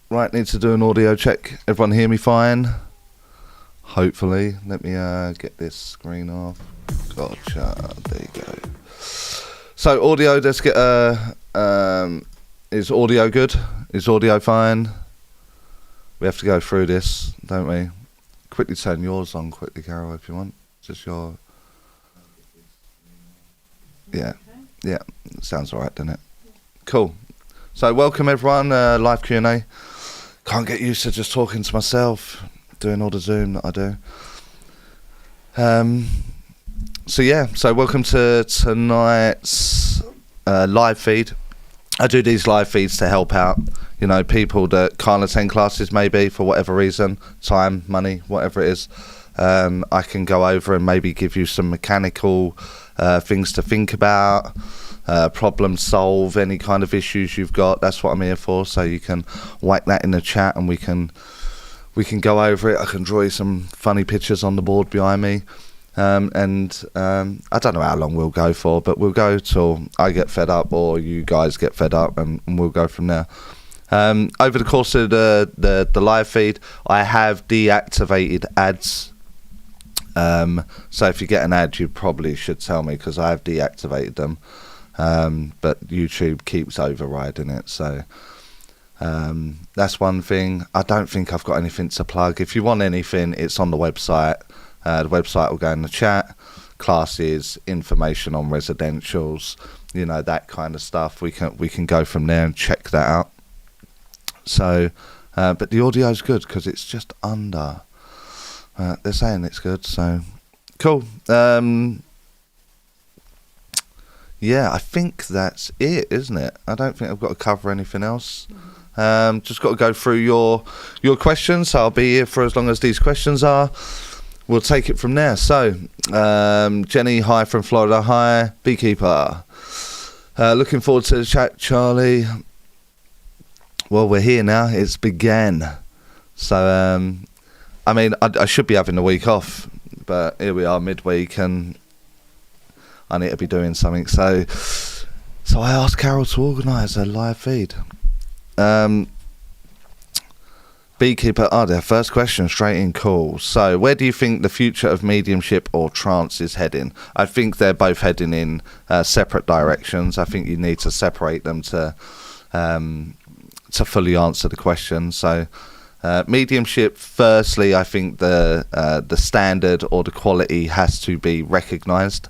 Right, need to do an audio check. Everyone hear me fine? Hopefully. Let me get this screen off. Gotcha. There you go. So audio, let's get is audio good? Is audio fine? We have to go through this, don't we? Quickly turn yours on quickly, Carol, if you want. Just your... Yeah. Yeah. Sounds alright, doesn't it? Cool. So welcome everyone, live Q&A. Can't get used to just talking to myself, doing all the Zoom that I do. So welcome to tonight's live feed. I do these live feeds to help out, you know, people that can't attend classes maybe for whatever reason, time, money, whatever it is. I can go over and maybe give you some mechanical things to think about, problem solve any kind of issues you've got. That's what I'm here for, so you can whack that in the chat and we can go over it. I can draw you some funny pictures on the board behind me, and I don't know how long we'll go for, but we'll go till I get fed up or you guys get fed up, and we'll go from there. Over the course of the live feed, I have deactivated ads. So if you get an ad, you probably should tell me, because I have deactivated them. But YouTube keeps overriding it, so that's one thing. I don't think I've got anything to plug. If you want anything, it's on the website. The website will go in the chat. Classes, information on residentials, you know, that kind of stuff. We can go from there and check that out. So, but the audio's good because it's just under. They're saying it's good, so cool. Yeah, I think that's it, isn't it? I don't think I've got to cover anything else. Just got to go through your questions. I'll be here for as long as these questions are. We'll take it from there. So, Jenny, hi from Florida. Hi, Beekeeper. Looking forward to the chat, Charlie. Well, we're here now. It's began. So, I mean, I should be having the week off, but here we are midweek and I need to be doing something. So I asked Carol to organise a live feed. Beekeeper, their first question straight in, cool. So where do you think the future of mediumship or trance is heading? I think they're both heading in separate directions. I think you need to separate them to fully answer the question. So mediumship, firstly, I think the standard or the quality has to be recognised.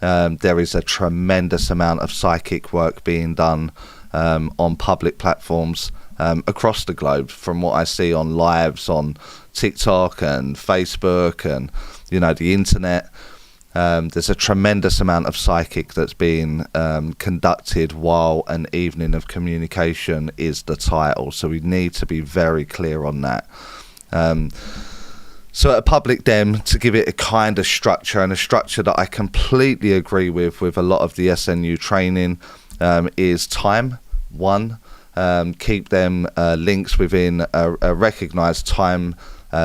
There is a tremendous amount of psychic work being done on public platforms across the globe, from what I see on lives on TikTok and Facebook and, you know, the internet. There's a tremendous amount of psychic that's being conducted while an evening of communication is the title. So we need to be very clear on that. So at a public dem, to give it a kind of structure, and a structure that I completely agree with a lot of the SNU training, is time. One, keep them links within a recognised time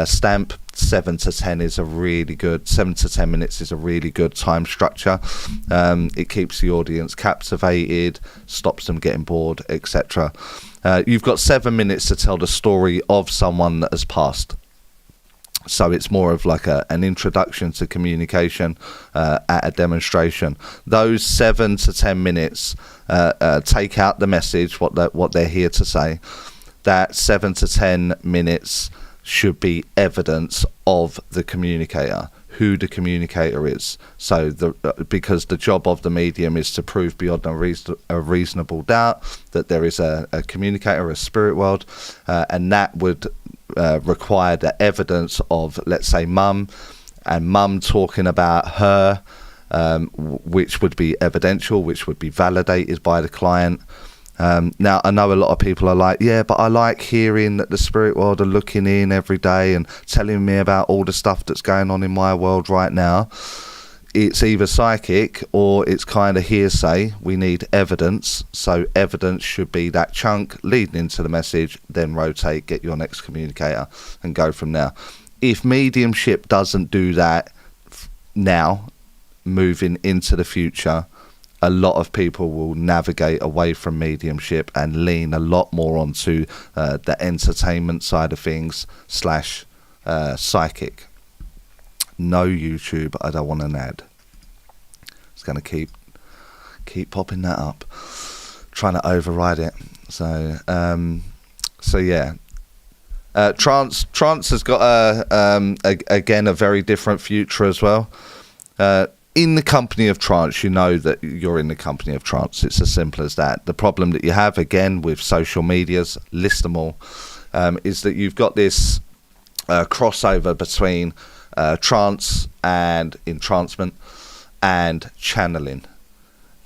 stamp. 7 to 10 is a really good, 7 to 10 minutes is a really good time structure. It keeps the audience captivated, stops them getting bored, etc. You've got 7 minutes to tell the story of someone that has passed. So it's more of like an introduction to communication at a demonstration. Those 7 to 10 minutes take out the message, what they're here to say. That 7 to 10 minutes should be evidence of the communicator, who the communicator is. So because the job of the medium is to prove beyond a reasonable doubt that there is a communicator, a spirit world, and that would require the evidence of, let's say, mum talking about her, which would be evidential, which would be validated by the client. Now, I know a lot of people are like, yeah, but I like hearing that the spirit world are looking in every day and telling me about all the stuff that's going on in my world right now. It's either psychic or it's kind of hearsay. We need evidence. So evidence should be that chunk leading into the message, then rotate, get your next communicator and go from there. If mediumship doesn't do that now, moving into the future, a lot of people will navigate away from mediumship and lean a lot more onto the entertainment side of things / psychic. No YouTube, I don't want an ad. It's going to keep popping that up, trying to override it. So yeah. Trance has got again a very different future as well. In the company of trance, you know that you're in the company of trance. It's as simple as that. The problem that you have, again, with social medias, list them all, is that you've got this crossover between trance and entrancement and channeling.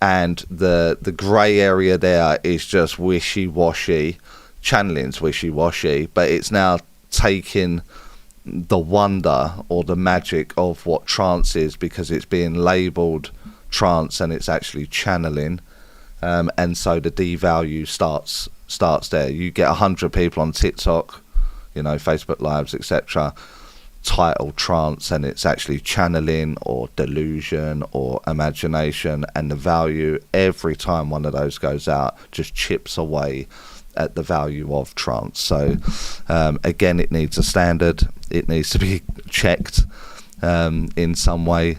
And the grey area there is just wishy-washy. Channeling's wishy-washy, but it's now taking the wonder or the magic of what trance is, because it's being labelled trance and it's actually channeling, and so the devalue starts there. You get 100 people on TikTok, Facebook Lives, etc., titled trance, and it's actually channeling or delusion or imagination, and the value every time one of those goes out just chips away at the value of trance. So again, it needs a standard. It needs to be checked in some way.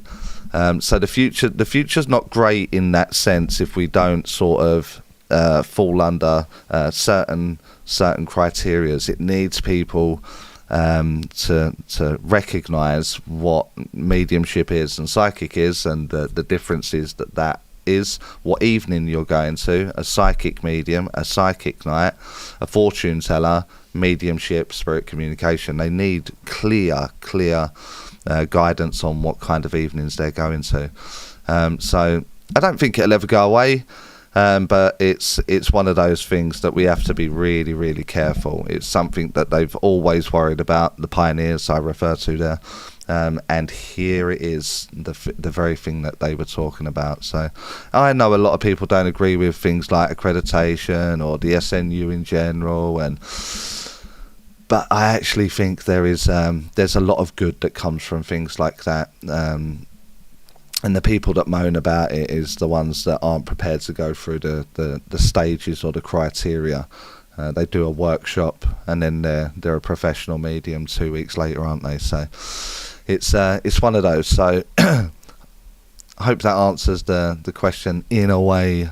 So the future's not great in that sense if we don't sort of fall under certain criterias. It needs people to recognise what mediumship is and psychic is, and the differences that is, what evening you're going to, a psychic medium, a psychic night, a fortune teller, mediumship, spirit communication. They need clear guidance on what kind of evenings they're going to. So I don't think it'll ever go away, but it's one of those things that we have to be really, really careful. It's something that they've always worried about, the pioneers I refer to there. And here it is, the very thing that they were talking about. So I know a lot of people don't agree with things like accreditation or the SNU in general, but I actually think there's a lot of good that comes from things like that. And the people that moan about it is the ones that aren't prepared to go through the stages or the criteria. They do a workshop and then they're a professional medium 2 weeks later, aren't they? So it's one of those. So I hope that answers the question in a way,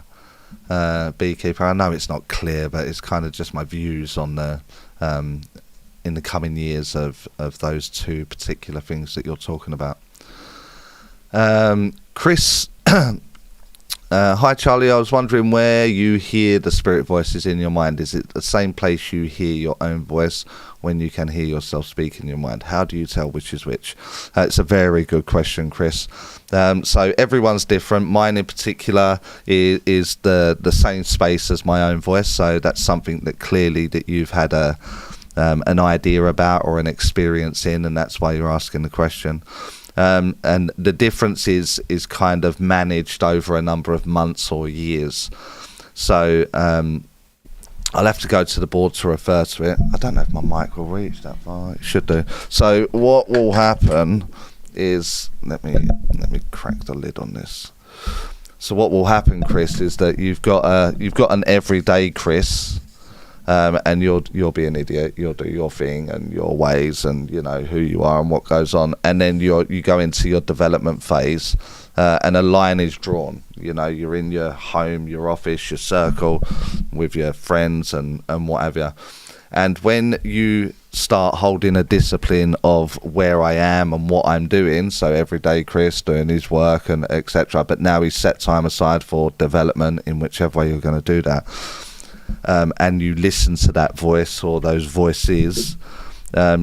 Beekeeper. I know it's not clear, but it's kind of just my views on the in the coming years of those two particular things that you're talking about. Chris, hi Charlie, I was wondering where you hear the spirit voices in your mind. Is it the same place you hear your own voice when you can hear yourself speak in your mind? How do you tell which is which? It's a very good question, Chris. So everyone's different. Mine in particular is the same space as my own voice, so that's something that clearly that you've had an idea about or an experience in, and that's why you're asking the question. And the difference is kind of managed over a number of months or years. So I'll have to go to the board to refer to it. I don't know if my mic will reach that far. It should do. So what will happen is, let me crack the lid on this. So what will happen, Chris, is that you've got an everyday Chris. And you'll be an idiot. You'll do your thing and your ways, and you know who you are and what goes on. And then you go into your development phase, and a line is drawn. You know, you're in your home, your office, your circle, with your friends and what have you. And when you start holding a discipline of where I am and what I'm doing, so every day Chris doing his work and etc. But now he's set time aside for development in whichever way you're going to do that. And you listen to that voice or those voices,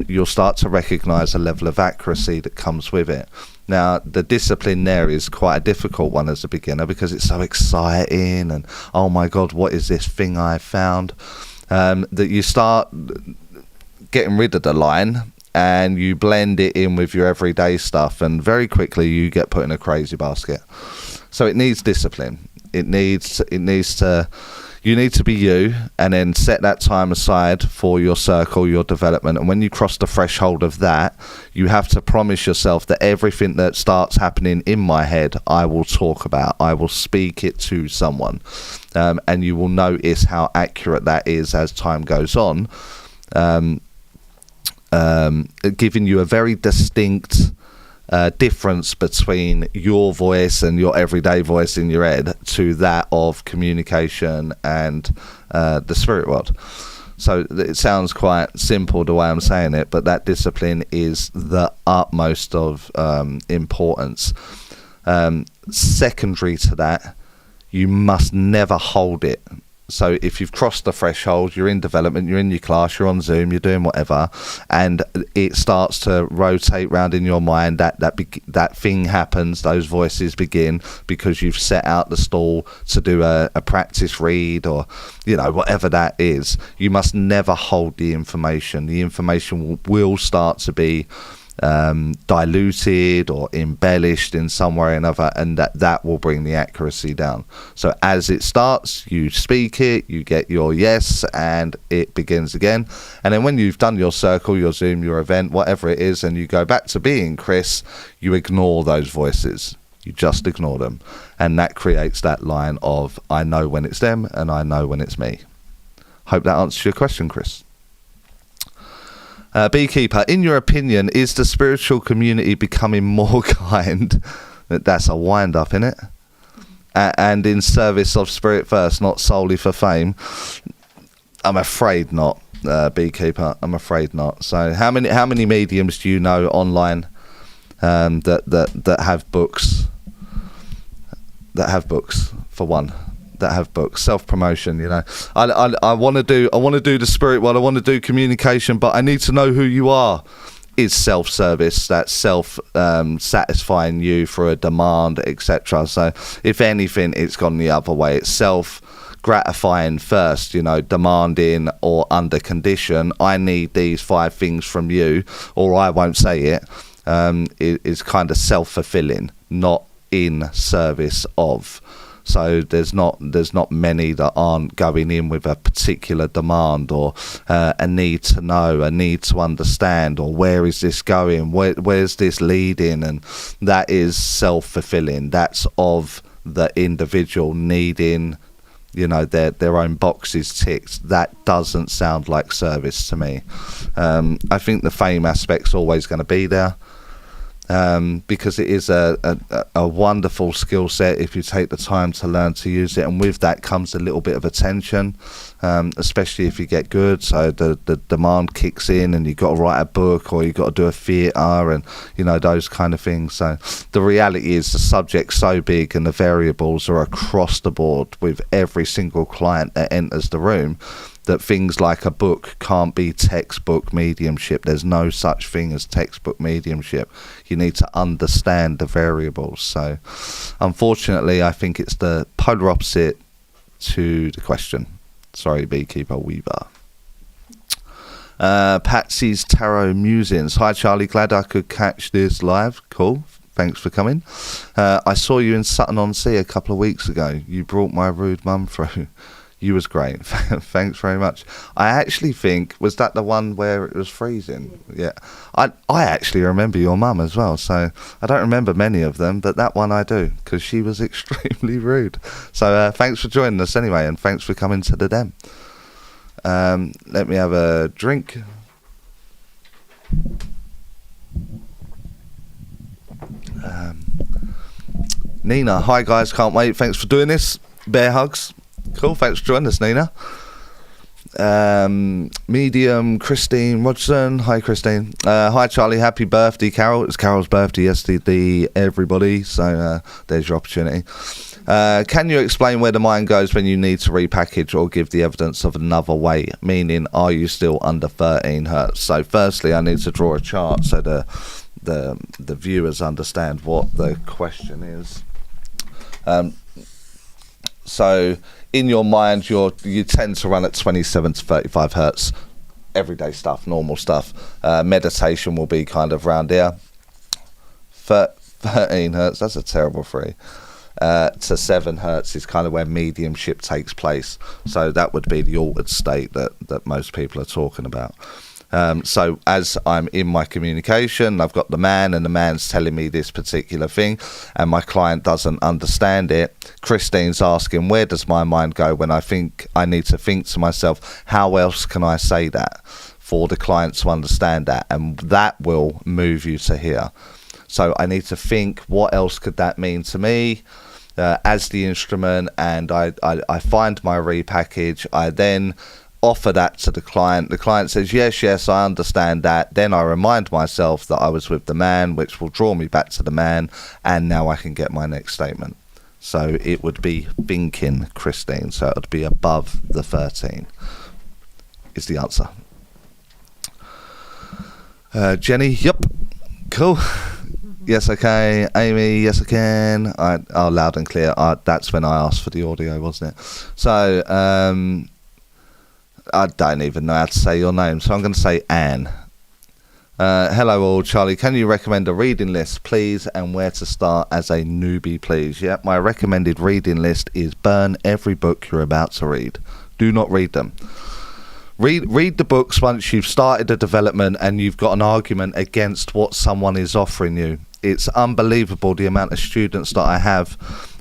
you'll start to recognise a level of accuracy that comes with it. Now, the discipline there is quite a difficult one as a beginner because it's so exciting and, oh my God, what is this thing I found? That you start getting rid of the line and you blend it in with your everyday stuff, and very quickly you get put in a crazy basket. So it needs discipline. It needs to... You need to be you, and then set that time aside for your circle, your development. And when you cross the threshold of that, you have to promise yourself that everything that starts happening in my head, I will talk about. I will speak it to someone. And you will notice how accurate that is as time goes on, giving you a very distinct difference between your voice and your everyday voice in your head to that of communication and the spirit world. So it sounds quite simple the way I'm saying it, but that discipline is the utmost of importance. Secondary to that, you must never hold it. So if you've crossed the threshold, you're in development, you're in your class, you're on Zoom, you're doing whatever, and it starts to rotate round in your mind, that thing happens, those voices begin because you've set out the stall to do a practice read or, whatever that is. You must never hold the information. The information will start to be diluted or embellished in some way or another, and that will bring the accuracy down. So as it starts, you speak it, you get your yes, and it begins again. And then when you've done your circle, your Zoom, your event, whatever it is, and you go back to being Chris, you ignore those voices. You just ignore them, and that creates that line of I know when it's them and I know when it's me. Hope that answers your question, Chris. Beekeeper, in your opinion, is the spiritual community becoming more kind? That's a wind-up, innit? And in service of spirit first, not solely for fame? I'm afraid not, Beekeeper. I'm afraid not. So, how many mediums do you know online that have books? That have books, for one. That have books, self-promotion. I want to do the spirit world, I want to do communication, but I need to know who you are. Is self-service, that's satisfying you for a demand, etc. So if anything, it's gone the other way. It's self-gratifying first, demanding or under condition. I need these 5 things from you, or I won't say it. Is kind of self-fulfilling, not in service of. So there's not many that aren't going in with a particular demand or a need to know, a need to understand, or where is this going, where's this leading, and that is self-fulfilling. That's of the individual needing, their own boxes ticked. That doesn't sound like service to me. I think the fame aspect's always going to be there. Because it is a wonderful skill set if you take the time to learn to use it, and with that comes a little bit of attention, especially if you get good. So the demand kicks in, and you've got to write a book, or you've got to do a theatre, and those kind of things. So the reality is the subject's so big, and the variables are across the board with every single client that enters the room, that things like a book can't be textbook mediumship. There's no such thing as textbook mediumship. You need to understand the variables. So unfortunately, I think it's the polar opposite to the question. Sorry, Beekeeper Weaver. Patsy's Tarot Musings. Hi, Charlie. Glad I could catch this live. Cool. Thanks for coming. I saw you in Sutton-on-Sea a couple of weeks ago. You brought my rude mum through. You was great. Thanks very much. I actually think, was that the one where it was freezing? Yeah. I actually remember your mum as well, so I don't remember many of them, but that one I do, because she was extremely rude. So thanks for joining us anyway, and thanks for coming to the den. Let me have a drink. Nina, hi guys, can't wait. Thanks for doing this. Bear hugs. Cool, thanks for joining us, Nina. Medium Christine Rodson. Hi, Christine. Hi, Charlie. Happy birthday, Carol. It was Carol's birthday yesterday, everybody. So there's your opportunity. Can you explain where the mind goes when you need to repackage or give the evidence of another way? Meaning, are you still under 13 hertz? So firstly, I need to draw a chart so the viewers understand what the question is. So in your mind, you tend to run at 27 to 35 hertz. Everyday stuff, normal stuff. Meditation will be kind of round here. 13 hertz, that's a terrible free. to 7 hertz is kind of where mediumship takes place. So that would be the altered state that most people are talking about. So as I'm in my communication, I've got the man, and the man's telling me this particular thing, and my client doesn't understand it. Christine's asking, where does my mind go when I think I need to think to myself, how else can I say that for the client to understand that? And that will move you to here. So I need to think, what else could that mean to me as the instrument? And I find my repackage. I then offer that to the client. The client says, yes, I understand that. Then I remind myself that I was with the man, which will draw me back to the man, and now I can get my next statement. So it would be thinking, Christine. So it would be above the 13 is the answer. Jenny, yep, cool. Yes, okay. Amy, yes, I can. Loud and clear. That's when I asked for the audio, wasn't it? So I don't even know how to say your name, so I'm going to say Anne. Hello all, Charlie. Can you recommend a reading list, please, and where to start as a newbie, please? Yeah, my recommended reading list is burn every book you're about to read. Do not read them. Read the books once you've started a development and you've got an argument against what someone is offering you. It's unbelievable the amount of students that I have,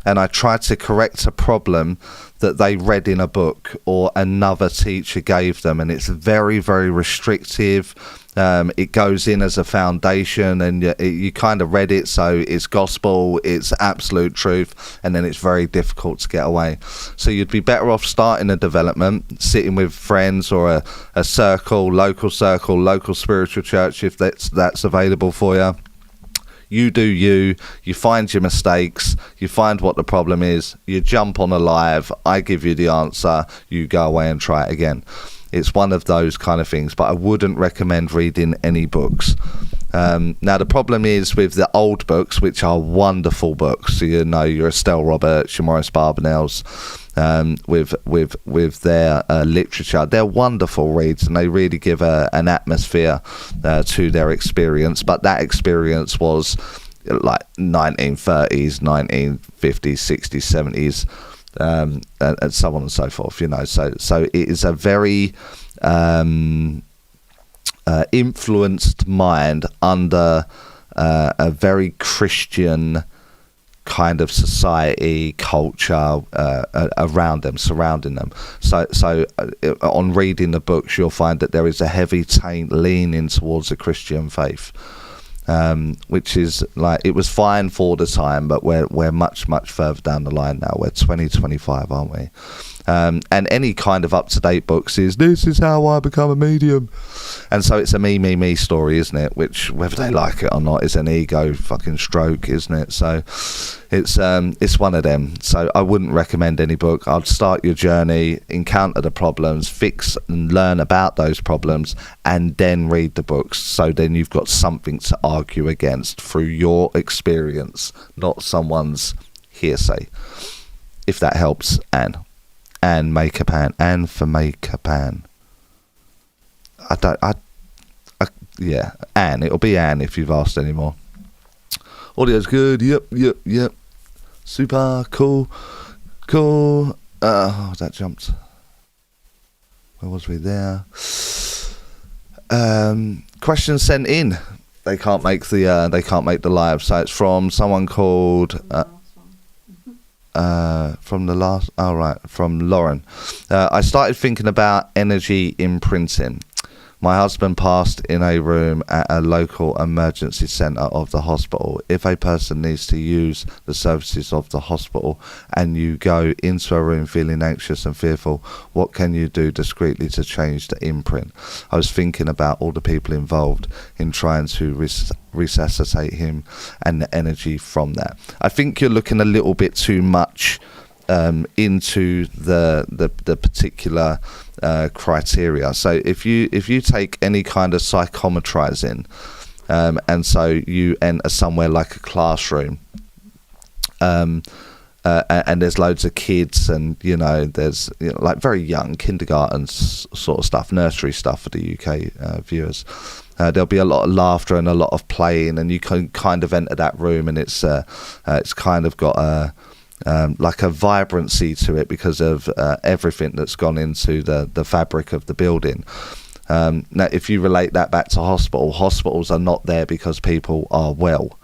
and I try to correct a problem that they read in a book or another teacher gave them, and it's very, very restrictive. It goes in as a foundation, and you kind of read it, so it's gospel, it's absolute truth, and then it's very difficult to get away. So you'd be better off starting a development, sitting with friends or a circle, local spiritual church, if that's available for you. You do you find your mistakes, you find what the problem is, you jump on a live, I give you the answer, you go away and try it again. It's one of those kind of things, but I wouldn't recommend reading any books. Now the problem is with the old books, which are wonderful books, so you know, your Estelle Roberts, your Maurice Barbanel's, with their literature, they're wonderful reads, and they really give an atmosphere to their experience. But that experience was like 1930s, 1950s, 60s, 70s, and so on and so forth. You know, so it is a very influenced mind under a very Christian kind of society, culture around them, surrounding them. So on reading the books, you'll find that there is a heavy taint leaning towards the Christian faith, which is like, it was fine for the time, but we're much further down the line now. We're 2025, aren't we? And any kind of up-to-date books is, this is how I become a medium. And so it's a me story, isn't it? Which, whether they like it or not, is an ego fucking stroke, isn't it? So it's one of them. So I wouldn't recommend any book. I'd start your journey, encounter the problems, fix and learn about those problems, and then read the books. So then you've got something to argue against through your experience, not someone's hearsay. If that helps, Anne. Anne Makeup Anne. Anne for Makeup Anne. Yeah, Anne. It'll be Anne if you've asked any more. Audio's good. Yep. Super cool. That jumped. Where was we there? Questions sent in. They can't make the live. So it's from someone called. From Lauren. I started thinking about energy imprinting. My husband passed in a room at a local emergency centre of the hospital. If a person needs to use the services of the hospital and you go into a room feeling anxious and fearful, what can you do discreetly to change the imprint? I was thinking about all the people involved in trying to resuscitate him and the energy from that. I think you're looking a little bit too much into the particular criteria. So if you take any kind of psychometrizing, and so you enter somewhere like a classroom, and there's loads of kids, and there's like very young kindergarten sort of stuff, nursery stuff for the UK viewers. There'll be a lot of laughter and a lot of playing, and you can kind of enter that room, and it's kind of got like a vibrancy to it because of everything that's gone into the fabric of the building. Now, if you relate that back to hospitals are not there because people are well.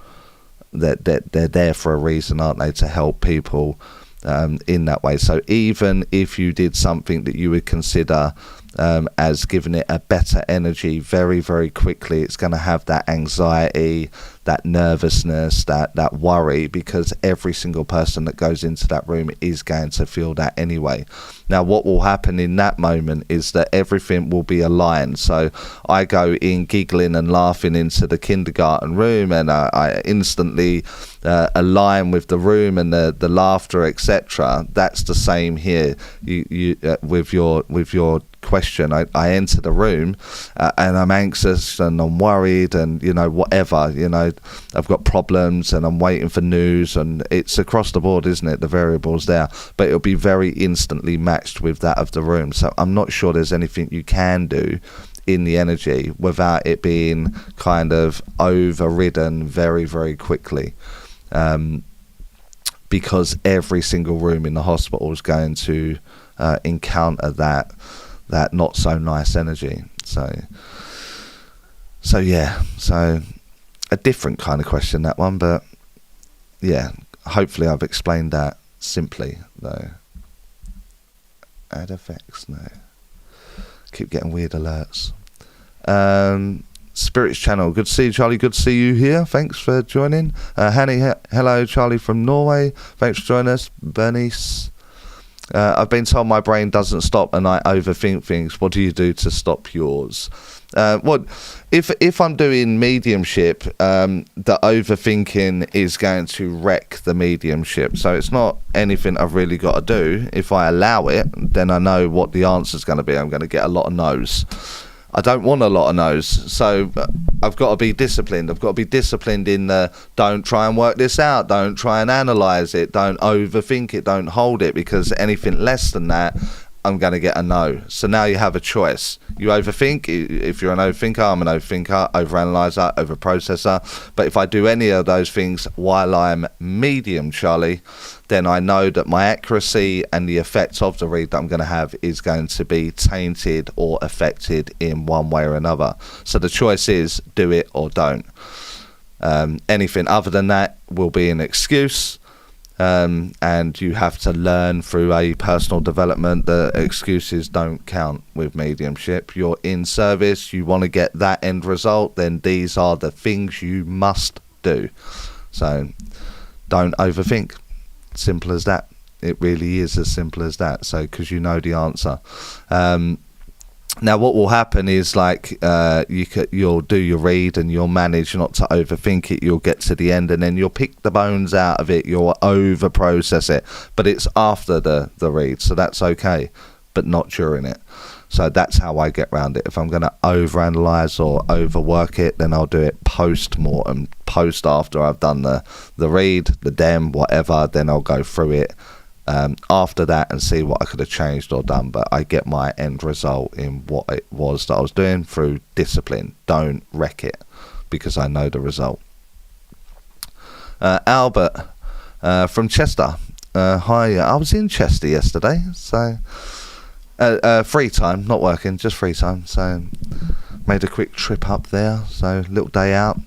They're there for a reason, aren't they? To help people in that way. So even if you did something that you would consider as giving it a better energy, very, very quickly it's going to have that anxiety, that nervousness, that worry, because every single person that goes into that room is going to feel that anyway. Now, what will happen in that moment is that everything will be aligned. So I go in giggling and laughing into the kindergarten room, and I instantly align with the room and the laughter, etc. That's the same here. You with your question, I enter the room and I'm anxious and I'm worried and whatever, I've got problems and I'm waiting for news, and it's across the board, isn't it? The variables there, but it'll be very instantly matched with that of the room. So I'm not sure there's anything you can do in the energy without it being kind of overridden very, very quickly, because every single room in the hospital is going to encounter that not so nice energy. So yeah, so a different kind of question, that one, but yeah, hopefully I've explained that simply though. Add effects, no. Keep getting weird alerts. Spirits channel, good to see you, Charlie, good to see you here, thanks for joining. Hanny, hello, Charlie from Norway, thanks for joining us. Bernice, I've been told my brain doesn't stop and I overthink things. What do you do to stop yours? If I'm doing mediumship, the overthinking is going to wreck the mediumship. So it's not anything I've really got to do. If I allow it, then I know what the answer is going to be. I'm going to get a lot of no's. I don't want a lot of no's, so I've got to be disciplined. I've got to be disciplined in the don't try and work this out, don't try and analyse it, don't overthink it, don't hold it, because anything less than that, I'm going to get a no. So now you have a choice. You overthink. If you're an overthinker, I'm an overthinker, overanalyzer, overprocessor. But if I do any of those things while I'm medium, Charlie, then I know that my accuracy and the effect of the read that I'm going to have is going to be tainted or affected in one way or another. So the choice is do it or don't. Anything other than that will be an excuse. And you have to learn through a personal development that excuses don't count with mediumship. You're in service, you want to get that end result, then these are the things you must do. So don't overthink. Simple as that. It really is as simple as that. So because you know the answer. Now what will happen is you'll do your read and you'll manage not to overthink it. You'll get to the end and then you'll pick the bones out of it. You'll over process it, but it's after the read, so that's okay, but not during it. So that's how I get around it. If I'm going to overanalyze or overwork it, then I'll do it post-mortem, post after I've done the read, the dem, whatever. Then I'll go through it after that and see what I could have changed or done. But I get my end result in what it was that I was doing through discipline. Don't wreck it, because I know the result. Albert from Chester. Hi, I was in Chester yesterday, so free time, not working, just free time. So made a quick trip up there. So little day out,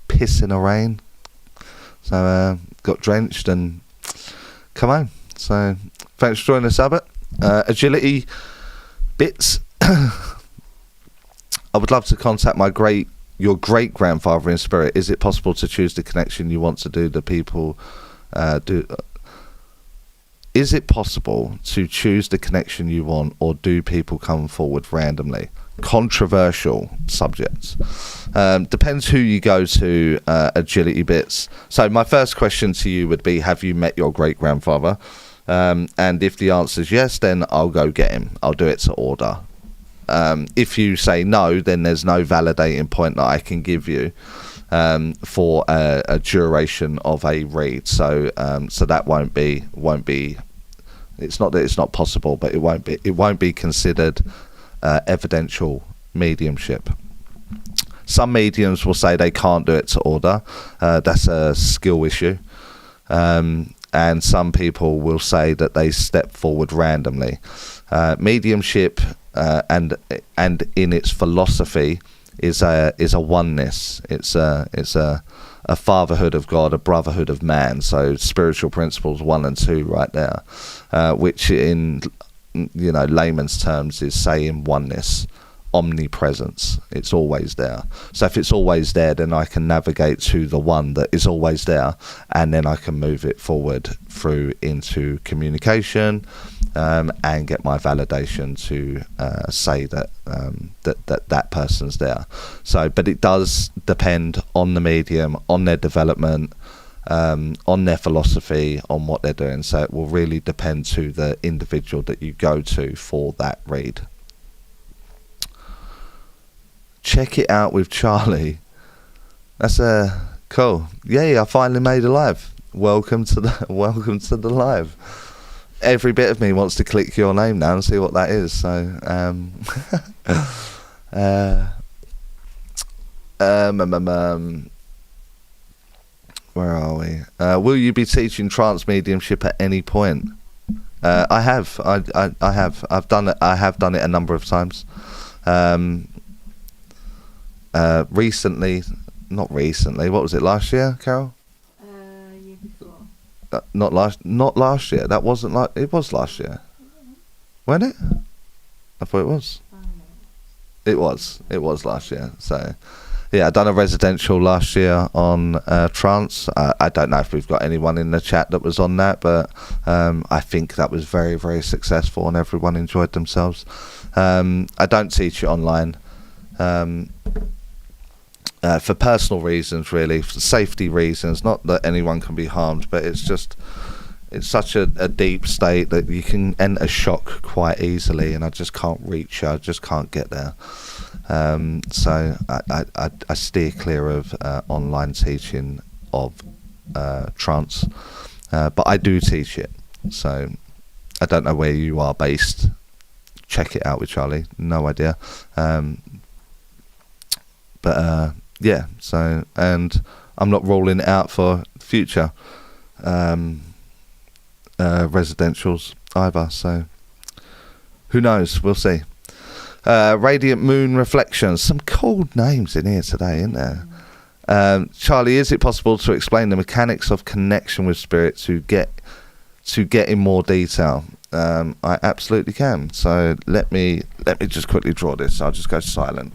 piss in the rain. So got drenched and come home. So thanks for joining us, Albert. Agility bits. I would love to contact your great grandfather in spirit. Is it possible to choose the connection you want to do the people Is it possible to choose the connection you want, or do people come forward randomly? Controversial subjects. Depends who you go to, agility bits. So my first question to you would be, have you met your great grandfather? And if the answer is yes, then I'll go get him. I'll do it to order. If you say no, then there's no validating point that I can give you for a duration of a read. So that won't be. It's not that it's not possible, but it won't be considered evidential mediumship. Some mediums will say they can't do it to order. That's a skill issue. and some people will say that they step forward randomly. Mediumship and in its philosophy is a oneness. It's a fatherhood of God, a brotherhood of man. So spiritual principles 1 and 2 right there, which in layman's terms is saying oneness, omnipresence. It's always there. So if it's always there, then I can navigate to the one that is always there, and then I can move it forward through into communication, and get my validation to say that that person's there. So, but it does depend on the medium, on their development, on their philosophy, on what they're doing. So it will really depend to the individual that you go to for that read. Check it out with Charlie. That's cool. Yeah, I finally made a live. Welcome to the live. Every bit of me wants to click your name now and see what that is. So where are we? Will you be teaching trance mediumship at any point? I have. I have. I've done it. I have done it a number of times. Not recently. What was it? Last year, Carol? Year before. Not last year. That wasn't like it was last year. Wasn't it? I thought it was. It was last year. So, yeah, I done a residential last year on trance. I don't know if we've got anyone in the chat that was on that, but I think that was very, very successful and everyone enjoyed themselves. I don't teach it online. For personal reasons, really, for safety reasons, not that anyone can be harmed, but it's such a deep state that you can enter shock quite easily, and I just can't reach, I just can't get there. So I steer clear of online teaching of trance, but I do teach it. So I don't know where you are based. Check it out with Charlie. No idea. But yeah, so, and I'm not ruling it out for future residentials either, so who knows, we'll see. Radiant Moon Reflections, some cool names in here today, isn't there? Charlie, is it possible to explain the mechanics of connection with spirit to get in more detail? I absolutely can. So let me just quickly draw this. I'll just go silent.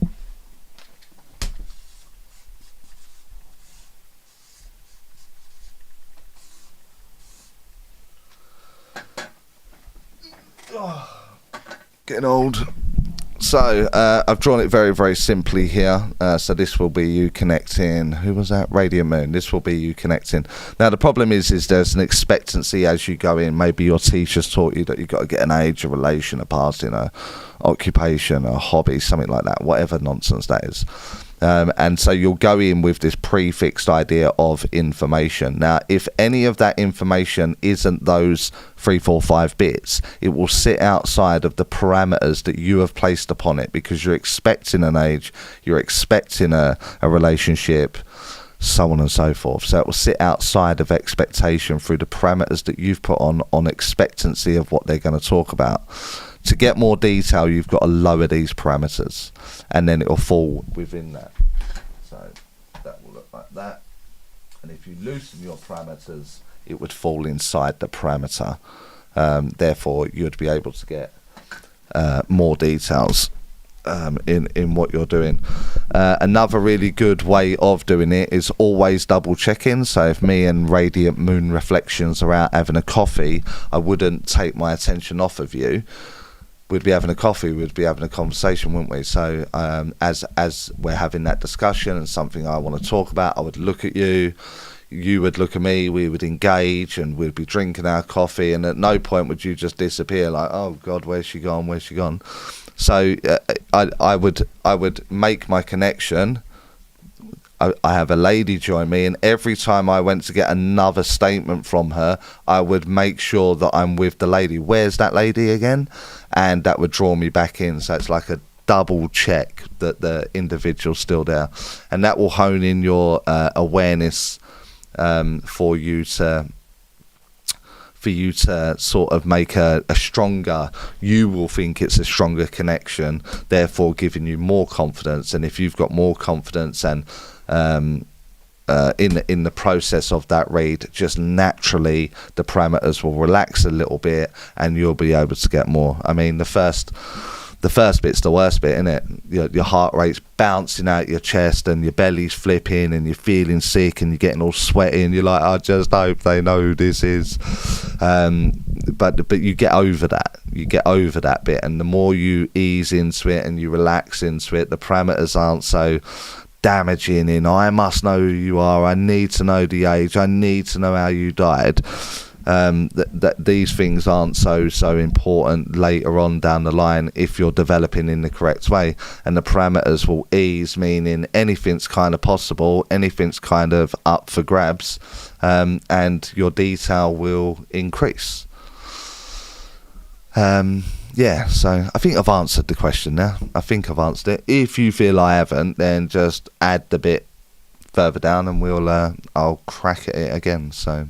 Getting old. So I've drawn it very, very simply here. So this will be you connecting. Who was that? Radiant Moon. This will be you connecting. Now the problem is there's an expectancy as you go in. Maybe your teachers taught you that you've got to get an age, a relation, a passing, a occupation, a hobby, something like that. Whatever nonsense that is. And so you'll go in with this prefixed idea of information. Now, if any of that information isn't those 3, 4, 5 bits, it will sit outside of the parameters that you have placed upon it, because you're expecting an age, you're expecting a relationship, so on and so forth. So it will sit outside of expectation through the parameters that you've put on expectancy of what they're going to talk about. To get more detail, you've got to lower these parameters, and then it will fall within that. So that will look like that. And if you loosen your parameters, it would fall inside the parameter. Therefore, you'd be able to get more details in what you're doing. Another really good way of doing it is always double checking. So if me and Radiant Moon Reflections are out having a coffee, I wouldn't take my attention off of you. We'd be having a coffee, we'd be having a conversation, wouldn't we? So as we're having that discussion and something I want to talk about, I would look at you, you would look at me, we would engage, and we'd be drinking our coffee, and at no point would you just disappear like, oh God, where's she gone? So I would make my connection. I have a lady join me, and every time I went to get another statement from her, I would make sure that I'm with the lady. Where's that lady again? And that would draw me back in. So it's like a double check that the individual's still there, and that will hone in your awareness for you to for you to sort of make a stronger, you will think it's a stronger connection, therefore giving you more confidence. And if you've got more confidence and in the process of that read, just naturally the parameters will relax a little bit and you'll be able to get more. I mean, the first bit's the worst bit, isn't it? Your heart rate's bouncing out your chest and your belly's flipping and you're feeling sick and you're getting all sweaty and you're like, I just hope they know who this is. But you get over that. You get over that bit, and the more you ease into it and you relax into it, the parameters aren't so damaging in, I must know who you are, I need to know the age, I need to know how you died. That these things aren't so important later on down the line if you're developing in the correct way, and the parameters will ease, meaning anything's kind of possible, anything's kind of up for grabs, and your detail will increase. Yeah, so I think I've answered the question now. I think I've answered it. If you feel I haven't, then just add the bit further down and I'll crack at it again. So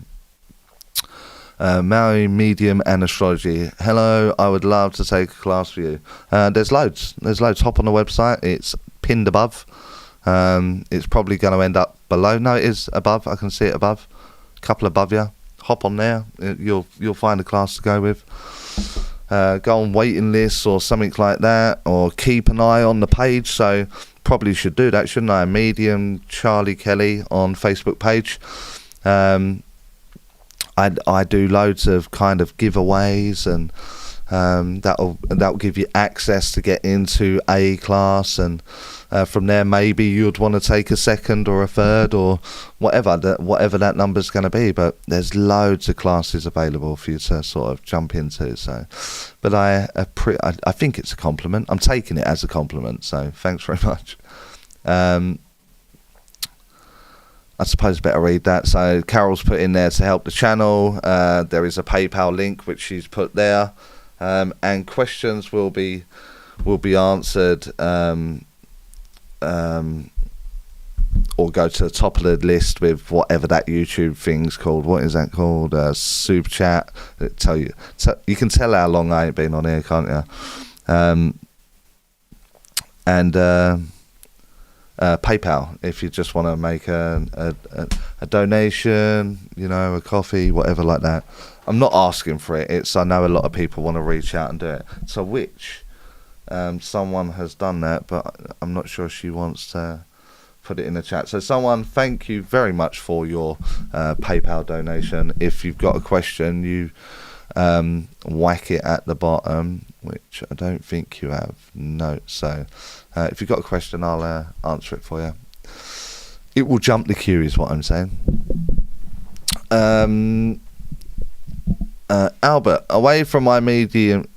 Maori, Medium and Astrology. Hello, I would love to take a class for you. There's loads. Hop on the website. It's pinned above. It's probably going to end up below. No, it is above. I can see it above. A couple above you. Hop on there. You'll find a class to go with. Go on waiting lists or something like that, or keep an eye on the page. So probably should do that, shouldn't I? Medium chaz.kelly on Facebook page. I do loads of kind of giveaways, and that'll give you access to get into a class, and from there maybe you'd want to take a second or a third or whatever that number's going to be. But there's loads of classes available for you to sort of jump into. So, but I think it's a compliment. I'm taking it as a compliment. So thanks very much. I suppose better read that. So Carol's put in there to help the channel. There is a PayPal link which she's put there, and questions will be answered, or go to the top of the list with whatever that YouTube thing's called. What is that called? Super chat. You can tell how long I ain't been on here, can't you? And PayPal, if you just want to make a donation, a coffee, whatever like that. I'm not asking for it. I know a lot of people want to reach out and do it. So which someone has done that, but I'm not sure she wants to put it in the chat. So someone, thank you very much for your PayPal donation. If you've got a question, you whack it at the bottom, which I don't think you have. No. So if you've got a question, I'll answer it for you. It will jump the queue is what I'm saying. Albert, away from my mediumship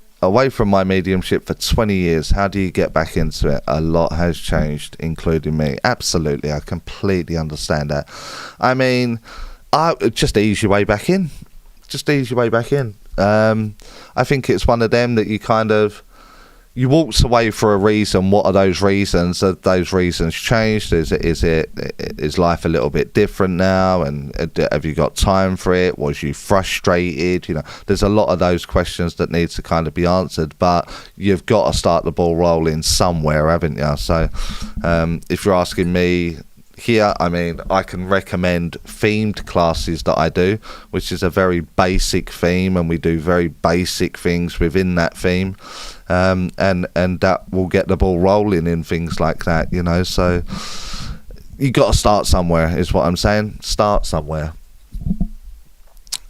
for 20 years, how do you get back into it? A lot has changed, including me. Absolutely, I completely understand that. I mean, just ease your way back in. I think it's one of them that you walked away for a reason. What are those reasons? Have those reasons changed? Is life a little bit different now? And have you got time for it? Was you frustrated? There's a lot of those questions that need to kind of be answered, but you've got to start the ball rolling somewhere, haven't you? So if you're asking me here, I mean, I can recommend themed classes that I do, which is a very basic theme, and we do very basic things within that theme, and that will get the ball rolling in things like that, so you got to start somewhere is what I'm saying. Start somewhere.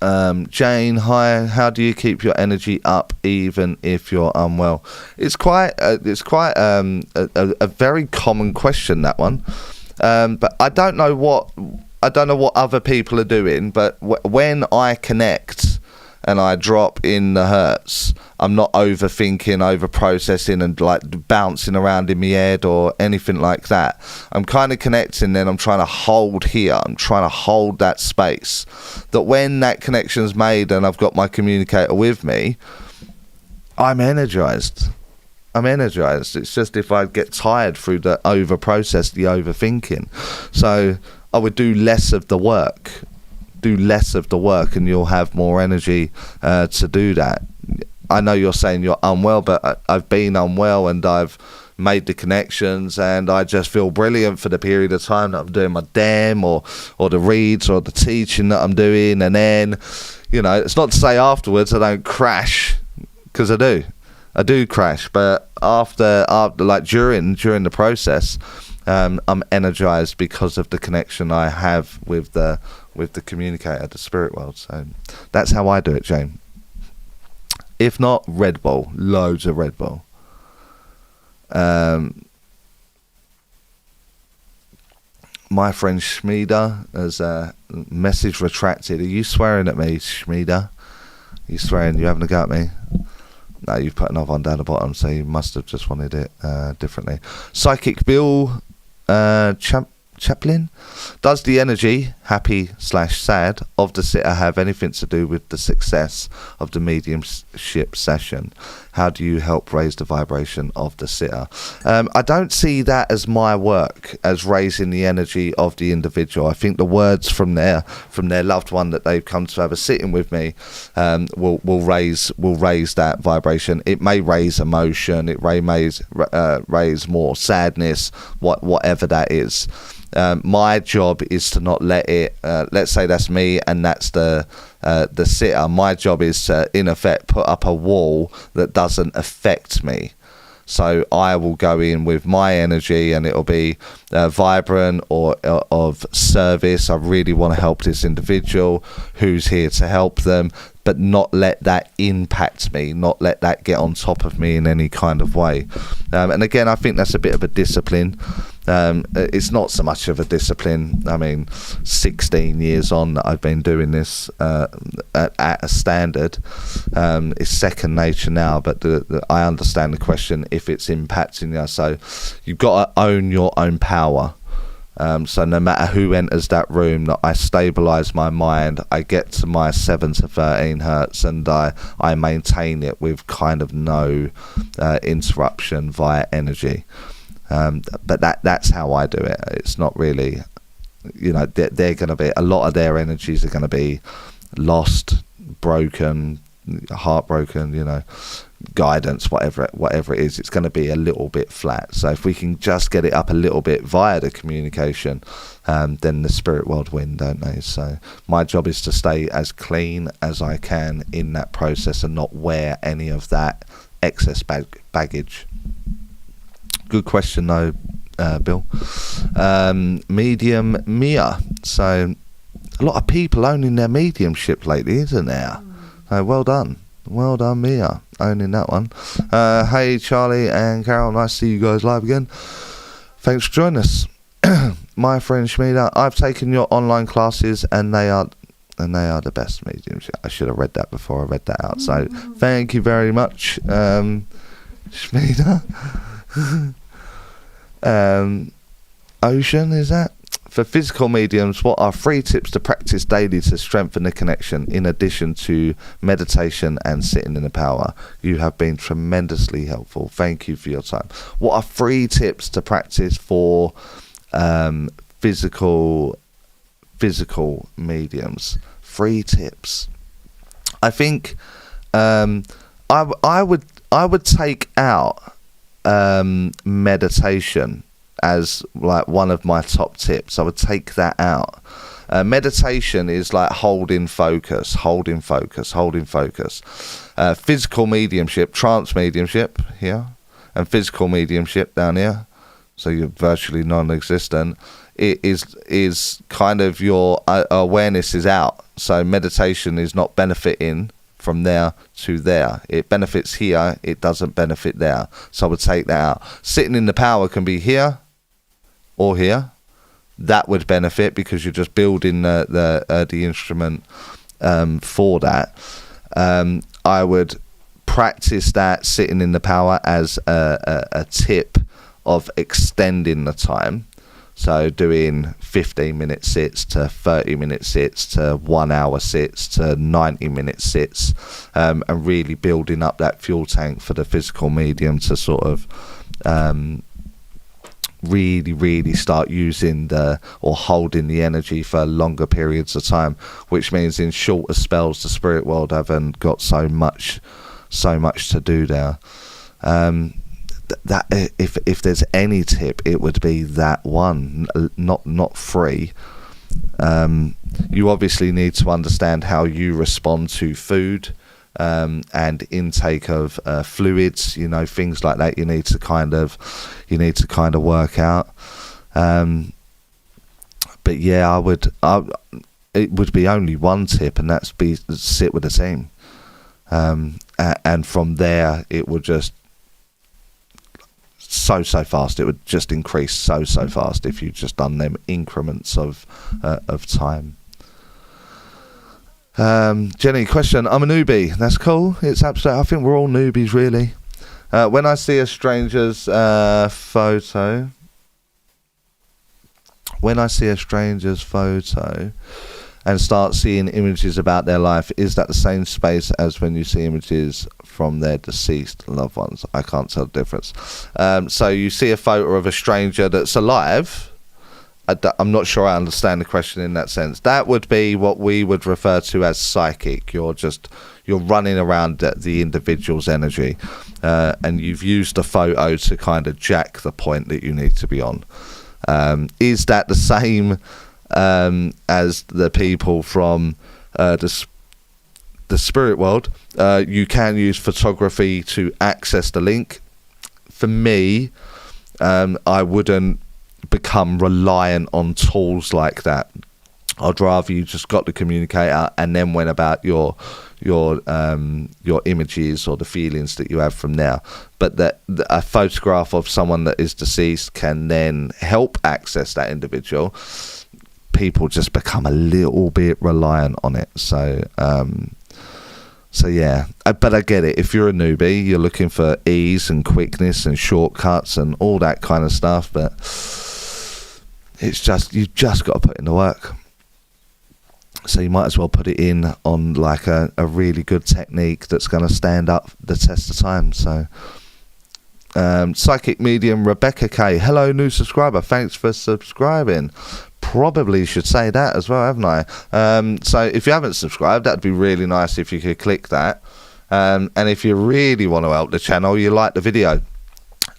Jane, hi, how do you keep your energy up even if you're unwell? It's quite a very common question, that one. But I don't know what other people are doing, but when I connect and I drop in the hertz, I'm not overthinking, over processing and like bouncing around in my head or anything like that. I'm kind of connecting, then I'm trying to hold here. I'm trying to hold that space, that when that connection's made and I've got my communicator with me, I'm energized. It's just if I get tired through the overthinking. So I would do less of the work do less of the work and you'll have more energy to do that. I know you're saying you're unwell, but I've been unwell and I've made the connections and I just feel brilliant for the period of time that I'm doing my DEM or the reads or the teaching that I'm doing. And then, you know, it's not to say afterwards I don't crash, because I do crash, but after like during the process, I'm energized because of the connection I have with the communicator, the spirit world. So that's how I do it, Jane. If not, Red Bull, loads of Red Bull. My friend Schmieder has a message retracted. Are you swearing at me, Schmieder? Are you swearing? You having a go at me? No, you've put another one down the bottom, so you must have just wanted it differently. Psychic Bill Chaplin. Does the energy, happy/sad, of the sitter have anything to do with the success of the mediumship session? How do you help raise the vibration of the sitter? I don't see that as my work, as raising the energy of the individual. I think the words from their loved one that they've come to have a sitting with me will raise that vibration. It may raise emotion. It may raise more sadness. Whatever that is. My job is to not let it. Let's say that's me and that's the sitter. My job is to, in effect, put up a wall that doesn't affect me. So I will go in with my energy, and it'll be vibrant or of service. I really want to help this individual who's here to help them, but not let that impact me, not let that get on top of me in any kind of way. And again, I think that's a bit of a discipline. It's not so much of a discipline. I mean, 16 years on that I've been doing this at a standard. It's second nature now, but I understand the question if it's impacting you. So you've got to own your own power. So no matter who enters that room, that I stabilise my mind, I get to my 7 to 13 hertz, and I maintain it with kind of no interruption via energy. But that's how I do it. It's not really, you know, they're going to be, a lot of their energies are going to be lost, broken, heartbroken, you know, guidance, whatever it is. It's going to be a little bit flat. So if we can just get it up a little bit via the communication, then the spirit world win, don't they? So my job is to stay as clean as I can in that process and not wear any of that excess baggage. Good question though, Bill. Medium Mia. So a lot of people owning their mediumship lately, isn't there? So well done, Mia, owning that one. Hey Charlie and Carol, nice to see you guys live again. Thanks for joining us. My friend Shmida, I've taken your online classes and they are the best mediumship. I should have read that before I read that out. So thank you very much, Shmida. Ocean, is that? For physical mediums, what are 3 tips to practice daily to strengthen the connection in addition to meditation and sitting in the power? You have been tremendously helpful. Thank you for your time. What are 3 tips to practice for physical mediums? 3 tips. I think I would take out meditation as like one of my top tips. I would take that out. Meditation is like holding focus. Physical mediumship, trance mediumship here, and physical mediumship down here, so you're virtually non-existent. It is kind of your awareness is out, so meditation is not benefiting from there to there. It benefits here, it doesn't benefit there. So I would take that out. Sitting in the power can be here or here. That would benefit because you're just building the instrument for that. I would practice that sitting in the power as a tip of extending the time. So doing 15-minute sits to 30-minute sits to 1 hour sits to 90-minute sits, and really building up that fuel tank for the physical medium to sort of really start using or holding the energy for longer periods of time, which means in shorter spells the spirit world haven't got so much to do there. That if there's any tip, it would be that one, not free. You obviously need to understand how you respond to food and intake of fluids, things like that. You need to kind of work out. But yeah, it would be only one tip, and that's sit with the team. And from there, it would just so fast. It would just increase so fast if you just done them increments of time. Jenny, question. I'm a newbie. That's cool. It's absolutely. I think we're all newbies, really. When I see a stranger's photo, and start seeing images about their life, is that the same space as when you see images from their deceased loved ones? I can't tell the difference. So you see a photo of a stranger that's alive. I'm not sure I understand the question in that sense. That would be what we would refer to as psychic. You're running around the individual's energy, and you've used the photo to kind of jack the point that you need to be on. Is that the same as the people from the spirit world? You can use photography to access the link. For me, I wouldn't become reliant on tools like that. I'd rather you just got the communicator and then went about your images or the feelings that you have from there. But that a photograph of someone that is deceased can then help access that individual. People just become a little bit reliant on it. So yeah, but I get it. If you're a newbie, you're looking for ease and quickness and shortcuts and all that kind of stuff. But it's just, you've just got to put in the work. So you might as well put it in on like a really good technique that's going to stand up the test of time. So psychic medium Rebecca K, hello new subscriber, thanks for subscribing. Probably should say that as well, haven't I? So if you haven't subscribed, that'd be really nice if you could click that. And if you really want to help the channel, you like the video,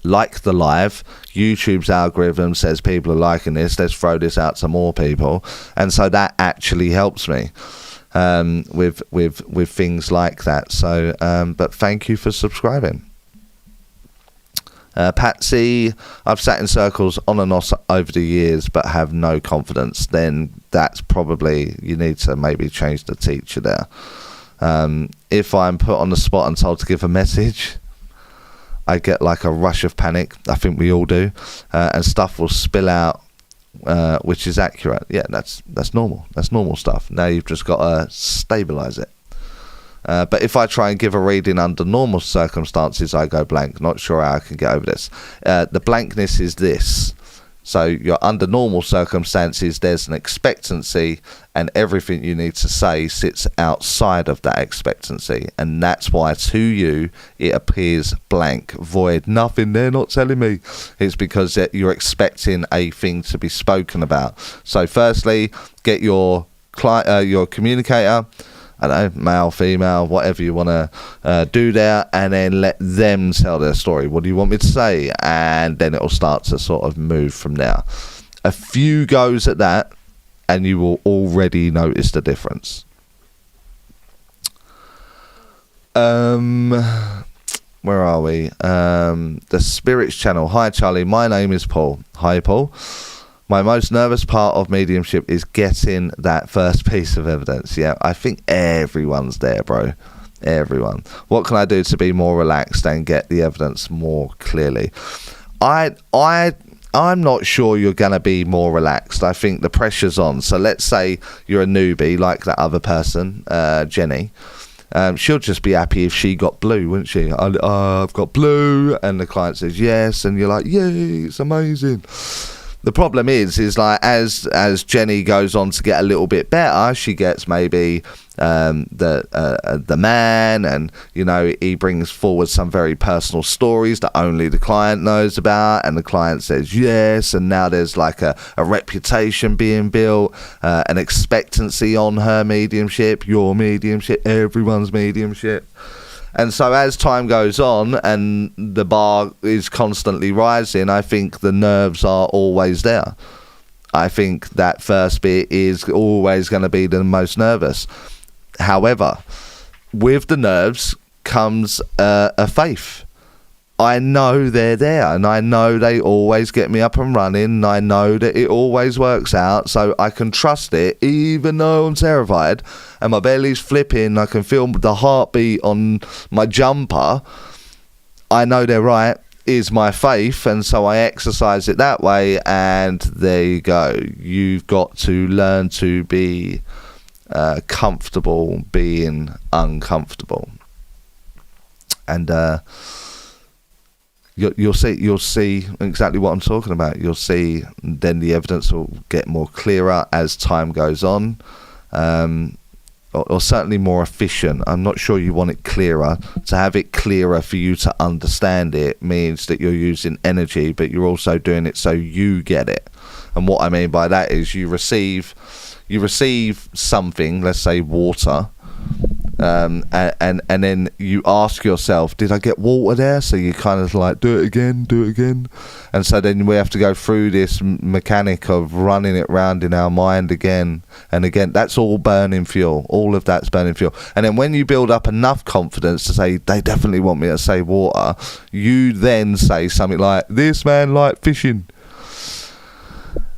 like the live. YouTube's algorithm says people are liking this, let's throw this out to more people, and so that actually helps me with things like that. So but thank you for subscribing. Patsy, I've sat in circles on and off over the years but have no confidence. Then that's probably, you need to maybe change the teacher there. If I'm put on the spot and told to give a message, I get like a rush of panic. I think we all do, and stuff will spill out, which is accurate. Yeah, that's normal. That's normal stuff. Now you've just got to stabilize it. But if I try and give a reading under normal circumstances, I go blank. Not sure how I can get over this. The blankness is this. So you're under normal circumstances, there's an expectancy, and everything you need to say sits outside of that expectancy. And that's why to you, it appears blank, void, nothing, they're not telling me. It's because you're expecting a thing to be spoken about. So firstly, get your communicator, I don't know, male, female, whatever you want to do there, and then let them tell their story. What do you want me to say? And then it'll start to sort of move from there. A few goes at that, and you will already notice the difference. Where are we? The Spirits channel. Hi, Charlie. My name is Paul. Hi, Paul. My most nervous part of mediumship is getting that first piece of evidence. Yeah, I think everyone's there, bro. Everyone. What can I do to be more relaxed and get the evidence more clearly? I'm not sure you're going to be more relaxed. I think the pressure's on. So let's say you're a newbie like that other person, Jenny. She'll just be happy if she got blue, wouldn't she? I've got blue, and the client says yes, and you're like, yay, it's amazing. the problem is like as Jenny goes on to get a little bit better, she gets maybe the man, and you know, he brings forward some very personal stories that only the client knows about, and the client says yes, and now there's like a reputation being built, an expectancy on her mediumship, your mediumship, everyone's mediumship. And so as time goes on and the bar is constantly rising, I think the nerves are always there. I think that first bit is always going to be the most nervous. However, with the nerves comes a faith. I know they're there, and I know they always get me up and running, and I know that it always works out, so I can trust it even though I'm terrified and my belly's flipping. I can feel the heartbeat on my jumper. I know they're right, is my faith, and so I exercise it that way, and there you go. You've got to learn to be comfortable being uncomfortable. And you'll see exactly what I'm talking about. You'll see then the evidence will get more clearer as time goes on, or certainly more efficient. I'm not sure you want it clearer. To have it clearer for you to understand it means that you're using energy, but you're also doing it so you get it. And what I mean by that is you receive something, let's say water, and then you ask yourself, did I get water there? So you kind of like, do it again, and so then we have to go through this mechanic of running it round in our mind again and again. That's all burning fuel. All of that's burning fuel. And then when you build up enough confidence to say, they definitely want me to say water, you then say something like, this man like fishing.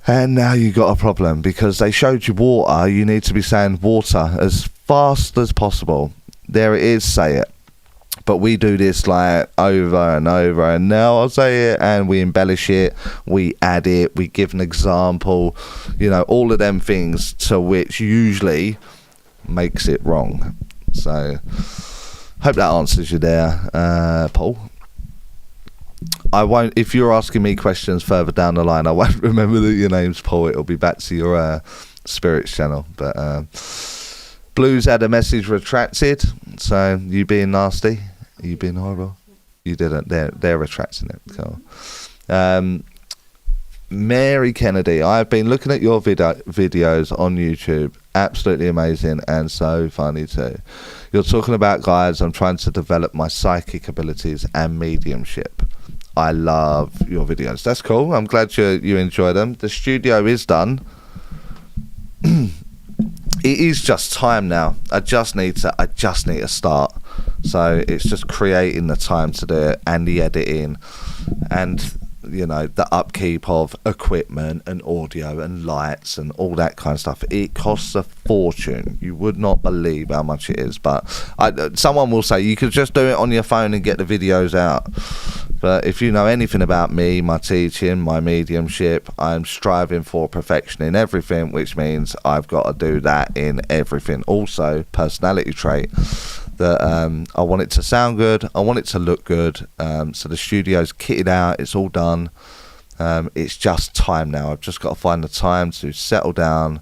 And now you got a problem, because they showed you water. You need to be saying water as fast as possible. There it is, say it. But we do this like over and over, and now I'll say it, and we embellish it, we add it, we give an example, you know, all of them things, to which usually makes it wrong. So hope that answers you there, Paul. I won't, if you're asking me questions further down the line, I won't remember that your name's Paul. It'll be back to your spirits channel. But Blues had a message retracted. So you being nasty, you being horrible. You didn't. They're retracting it. Cool. Mary Kennedy, I've been looking at your videos on YouTube. Absolutely amazing, and so funny too. You're talking about guides. I'm trying to develop my psychic abilities and mediumship. I love your videos. That's cool. I'm glad you enjoy them. The studio is done. It is just time now. I just need to start. So it's just creating the time to do it, and the editing, and you know, the upkeep of equipment and audio and lights and all that kind of stuff. It costs a fortune. You would not believe how much it is. But someone will say you could just do it on your phone and get the videos out. But if you know anything about me, my teaching, my mediumship, I'm striving for perfection in everything, which means I've got to do that in everything. Also, personality trait, that I want it to sound good, I want it to look good. So the studio's kitted out, it's all done. It's just time now. I've just got to find the time to settle down,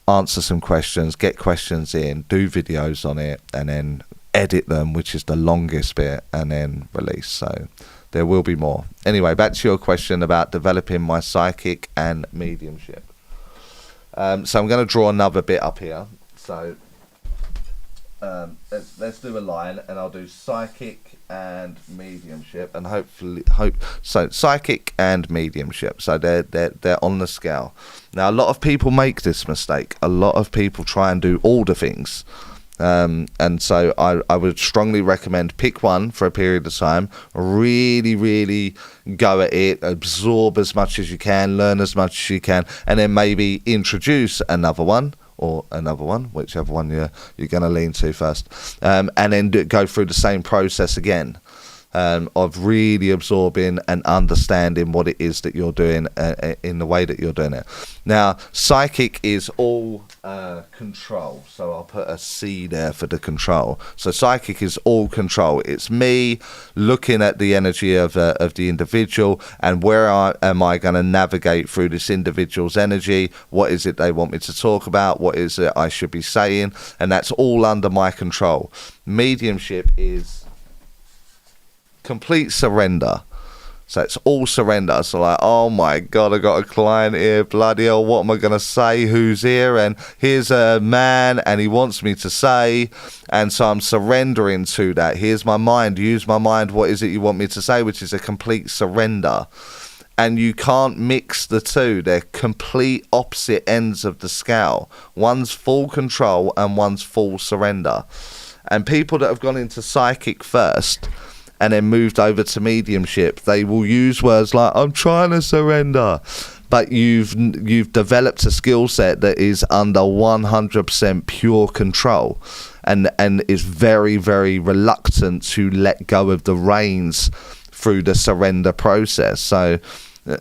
answer some questions, get questions in, do videos on it, and then edit them, which is the longest bit, and then release. So there will be more. Anyway, back to your question about developing my psychic and mediumship. So I'm going to draw another bit up here. So let's do a line, and I'll do psychic and mediumship, and so psychic and mediumship. So they're on the scale. Now a lot of people make this mistake. A lot of people try and do all the things. And so I would strongly recommend pick one for a period of time, really go at it, absorb as much as you can, learn as much as you can, and then maybe introduce another one, whichever one you're going to lean to first, and then go through the same process again. of really absorbing and understanding what it is that you're doing in the way that you're doing it. Now, psychic is all control, so I'll put a C there for the control. So psychic is all control. It's me looking at the energy of the individual, and where am I going to navigate through this individual's energy? What is it they want me to talk about? What is it I should be saying? And that's all under my control. Mediumship is complete surrender. So it's all surrender. So like, oh my God, I got a client here, bloody hell, what am I going to say? Who's here? And here's a man and he wants me to say. And so I'm surrendering to that. Here's my mind. Use my mind. What is it you want me to say? Which is a complete surrender. And you can't mix the two. They're complete opposite ends of the scale. One's full control and one's full surrender. And people that have gone into psychic first and then moved over to mediumship, they will use words like, I'm trying to surrender. But you've developed a skill set that is under 100% pure control and is very, very reluctant to let go of the reins through the surrender process. So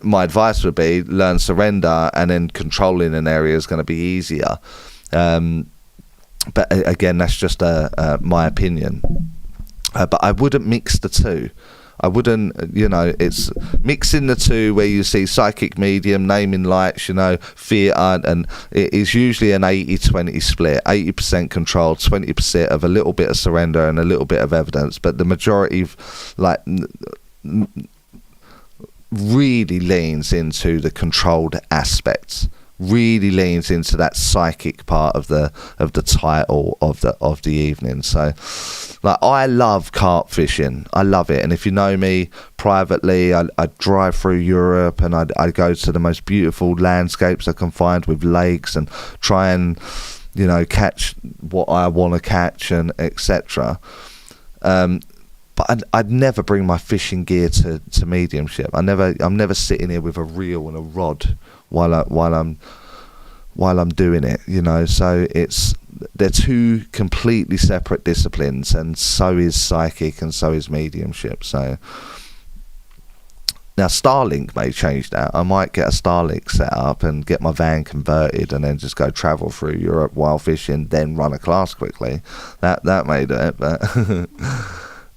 my advice would be learn surrender, and then controlling an area is going to be easier. But again, that's just my opinion. But I wouldn't mix the two. I wouldn't, it's mixing the two where you see psychic medium, naming lights, theatre, and it is usually an 80-20 split, 80% control, 20% of a little bit of surrender and a little bit of evidence. But the majority, really leans into the controlled aspects. Really leans into that psychic part of the title of the evening. So like, I love carp fishing. I love it. And if you know me privately, I drive through Europe and I go to the most beautiful landscapes I can find with lakes and try and catch what I want to catch and etc. But I'd never bring my fishing gear to mediumship. I'm never sitting here with a reel and a rod while I'm doing it, So they're two completely separate disciplines, and so is psychic and so is mediumship. So now Starlink may change that. I might get a Starlink set up and get my van converted and then just go travel through Europe while fishing, then run a class quickly. That may do it, but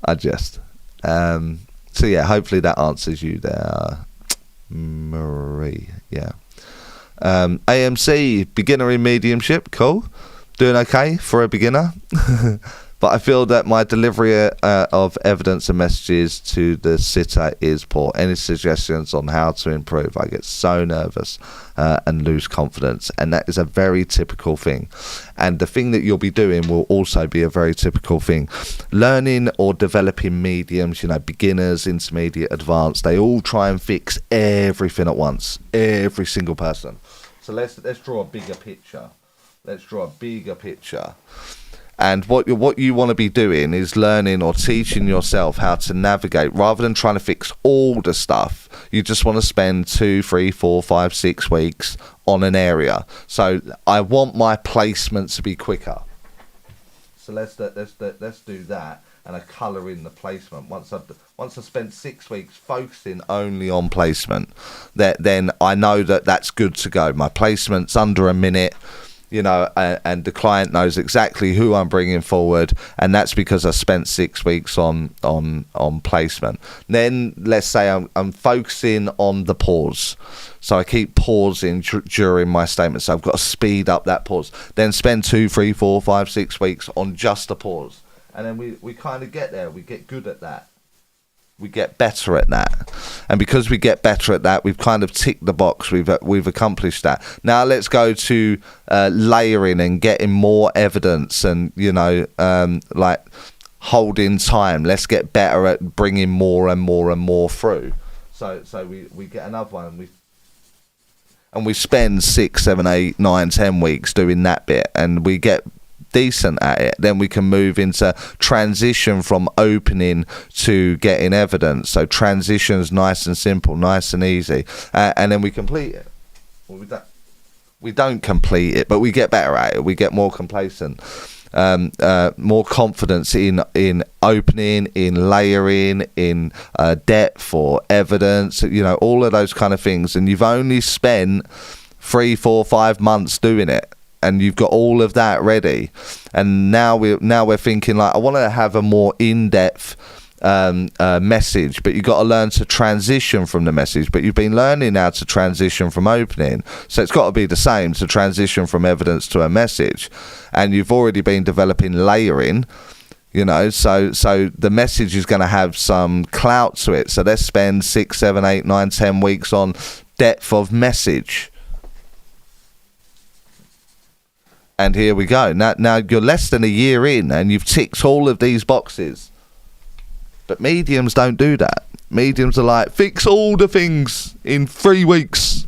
I just so yeah, hopefully that answers you there, Marie. Yeah. AMC, beginner in mediumship, cool. Doing okay for a beginner. But I feel that my delivery of evidence and messages to the sitter is poor. Any suggestions on how to improve? I get so nervous and lose confidence. And that is a very typical thing. And the thing that you'll be doing will also be a very typical thing. Learning or developing mediums, beginners, intermediate, advanced, they all try and fix everything at once. Every single person. So let's draw a bigger picture. And what you want to be doing is learning or teaching yourself how to navigate, rather than trying to fix all the stuff. You just want to spend 2, 3, 4, 5, 6 weeks on an area. So I want my placement to be quicker. So let's do that, and I colour in the placement. Once I spent 6 weeks focusing only on placement, then I know that that's good to go. My placement's under a minute. And the client knows exactly who I'm bringing forward, and that's because I spent 6 weeks on placement. Then let's say I'm focusing on the pause, so I keep pausing during my statement. So I've got to speed up that pause. Then spend 2, 3, 4, 5, 6 weeks on just a pause, and then we kind of get there. We get good at that. We get better at that, and because we get better at that, we've kind of ticked the box. We've accomplished that. Now let's go to layering and getting more evidence, and like holding time. Let's get better at bringing more and more and more through. So we get another one, and we spend 6, 7, 8, 9, 10 weeks doing that bit, and we get decent at it. Then we can move into transition from opening to getting evidence. So transition's nice and simple, nice and easy, and then we complete it. Well, we don't complete it, but we get better at it. We get more complacent. more confidence in opening, in layering, in depth or evidence, all of those kind of things. And you've only spent 3, 4, 5 months doing it, and you've got all of that ready. And now we're thinking like, I want to have a more in-depth message, but you've got to learn to transition from the message. But you've been learning how to transition from opening, so it's got to be the same to transition from evidence to a message. And you've already been developing layering, so the message is going to have some clout to it. So let's spend 6, 7, 8, 9, 10 weeks on depth of message. And here we go. Now you're less than a year in and you've ticked all of these boxes. But mediums don't do that. Mediums are like, fix all the things in 3 weeks.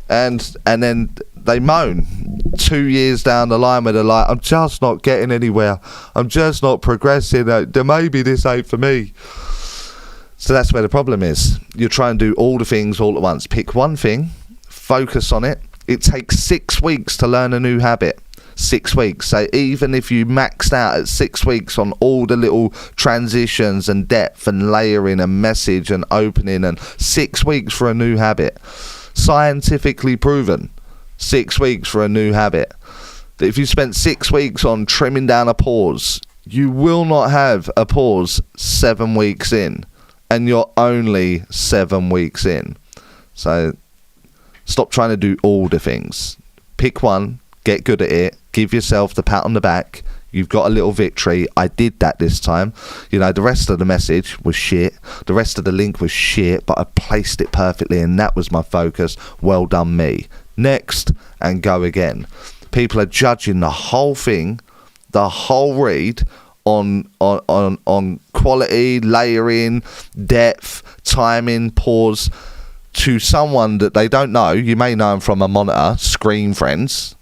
And then they moan 2 years down the line where they're like, I'm just not getting anywhere. I'm just not progressing. Maybe this ain't for me. So that's where the problem is. You're trying to do all the things all at once. Pick one thing, focus on it. It takes 6 weeks to learn a new habit. 6 weeks. So even if you maxed out at 6 weeks on all the little transitions and depth and layering and message and opening, and 6 weeks for a new habit. Scientifically proven. 6 weeks for a new habit. That if you spent 6 weeks on trimming down a pause, you will not have a pause 7 weeks in. And you're only 7 weeks in. So stop trying to do all the things. Pick one, get good at it, give yourself the pat on the back. You've got a little victory. I did that this time. The rest of the message was shit. The rest of the link was shit, but I placed it perfectly and that was my focus. Well done me. Next, and go again. People are judging the whole thing, the whole read on quality, layering, depth, timing, pause, to someone that they don't know. You may know them from a monitor, screen friends,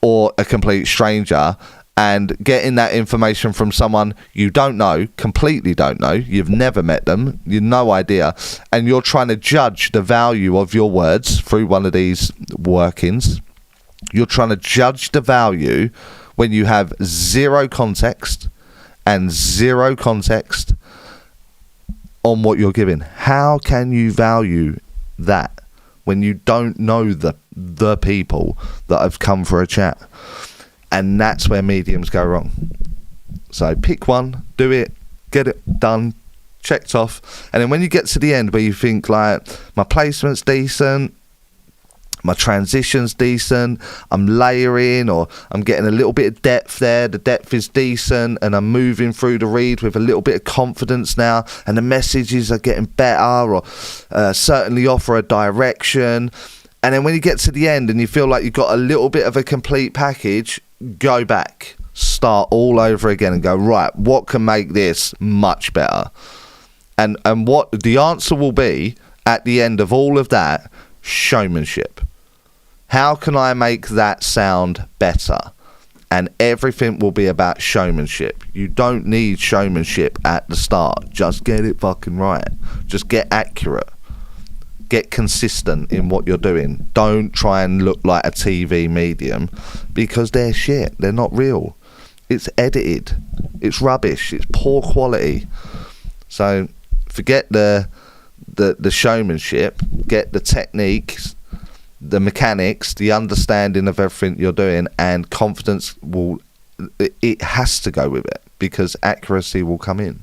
or a complete stranger, and getting that information from someone you don't know, completely don't know, you've never met them, you've no idea, and you're trying to judge the value of your words through one of these workings. You're trying to judge the value when you have zero context and zero context on what you're giving. How can you value that when you don't know the people that have come for a chat? And that's where mediums go wrong. So pick one, do it, get it done, checked off. And then when you get to the end where you think like, my placement's decent, my transition's decent, I'm layering, or I'm getting a little bit of depth there, the depth is decent, and I'm moving through the read with a little bit of confidence now, and the messages are getting better, or certainly offer a direction. And then when you get to the end and you feel like you've got a little bit of a complete package, go back, start all over again and go, right, what can make this much better? And what the answer will be at the end of all of that, showmanship. How can I make that sound better? And everything will be about showmanship. You don't need showmanship at the start. Just get it fucking right. Just get accurate. Get consistent in what you're doing. Don't try and look like a TV medium, because they're shit. They're not real. It's edited. It's rubbish. It's poor quality. So forget the showmanship. Get the techniques, the mechanics, the understanding of everything you're doing, and confidence it has to go with it, because accuracy will come in.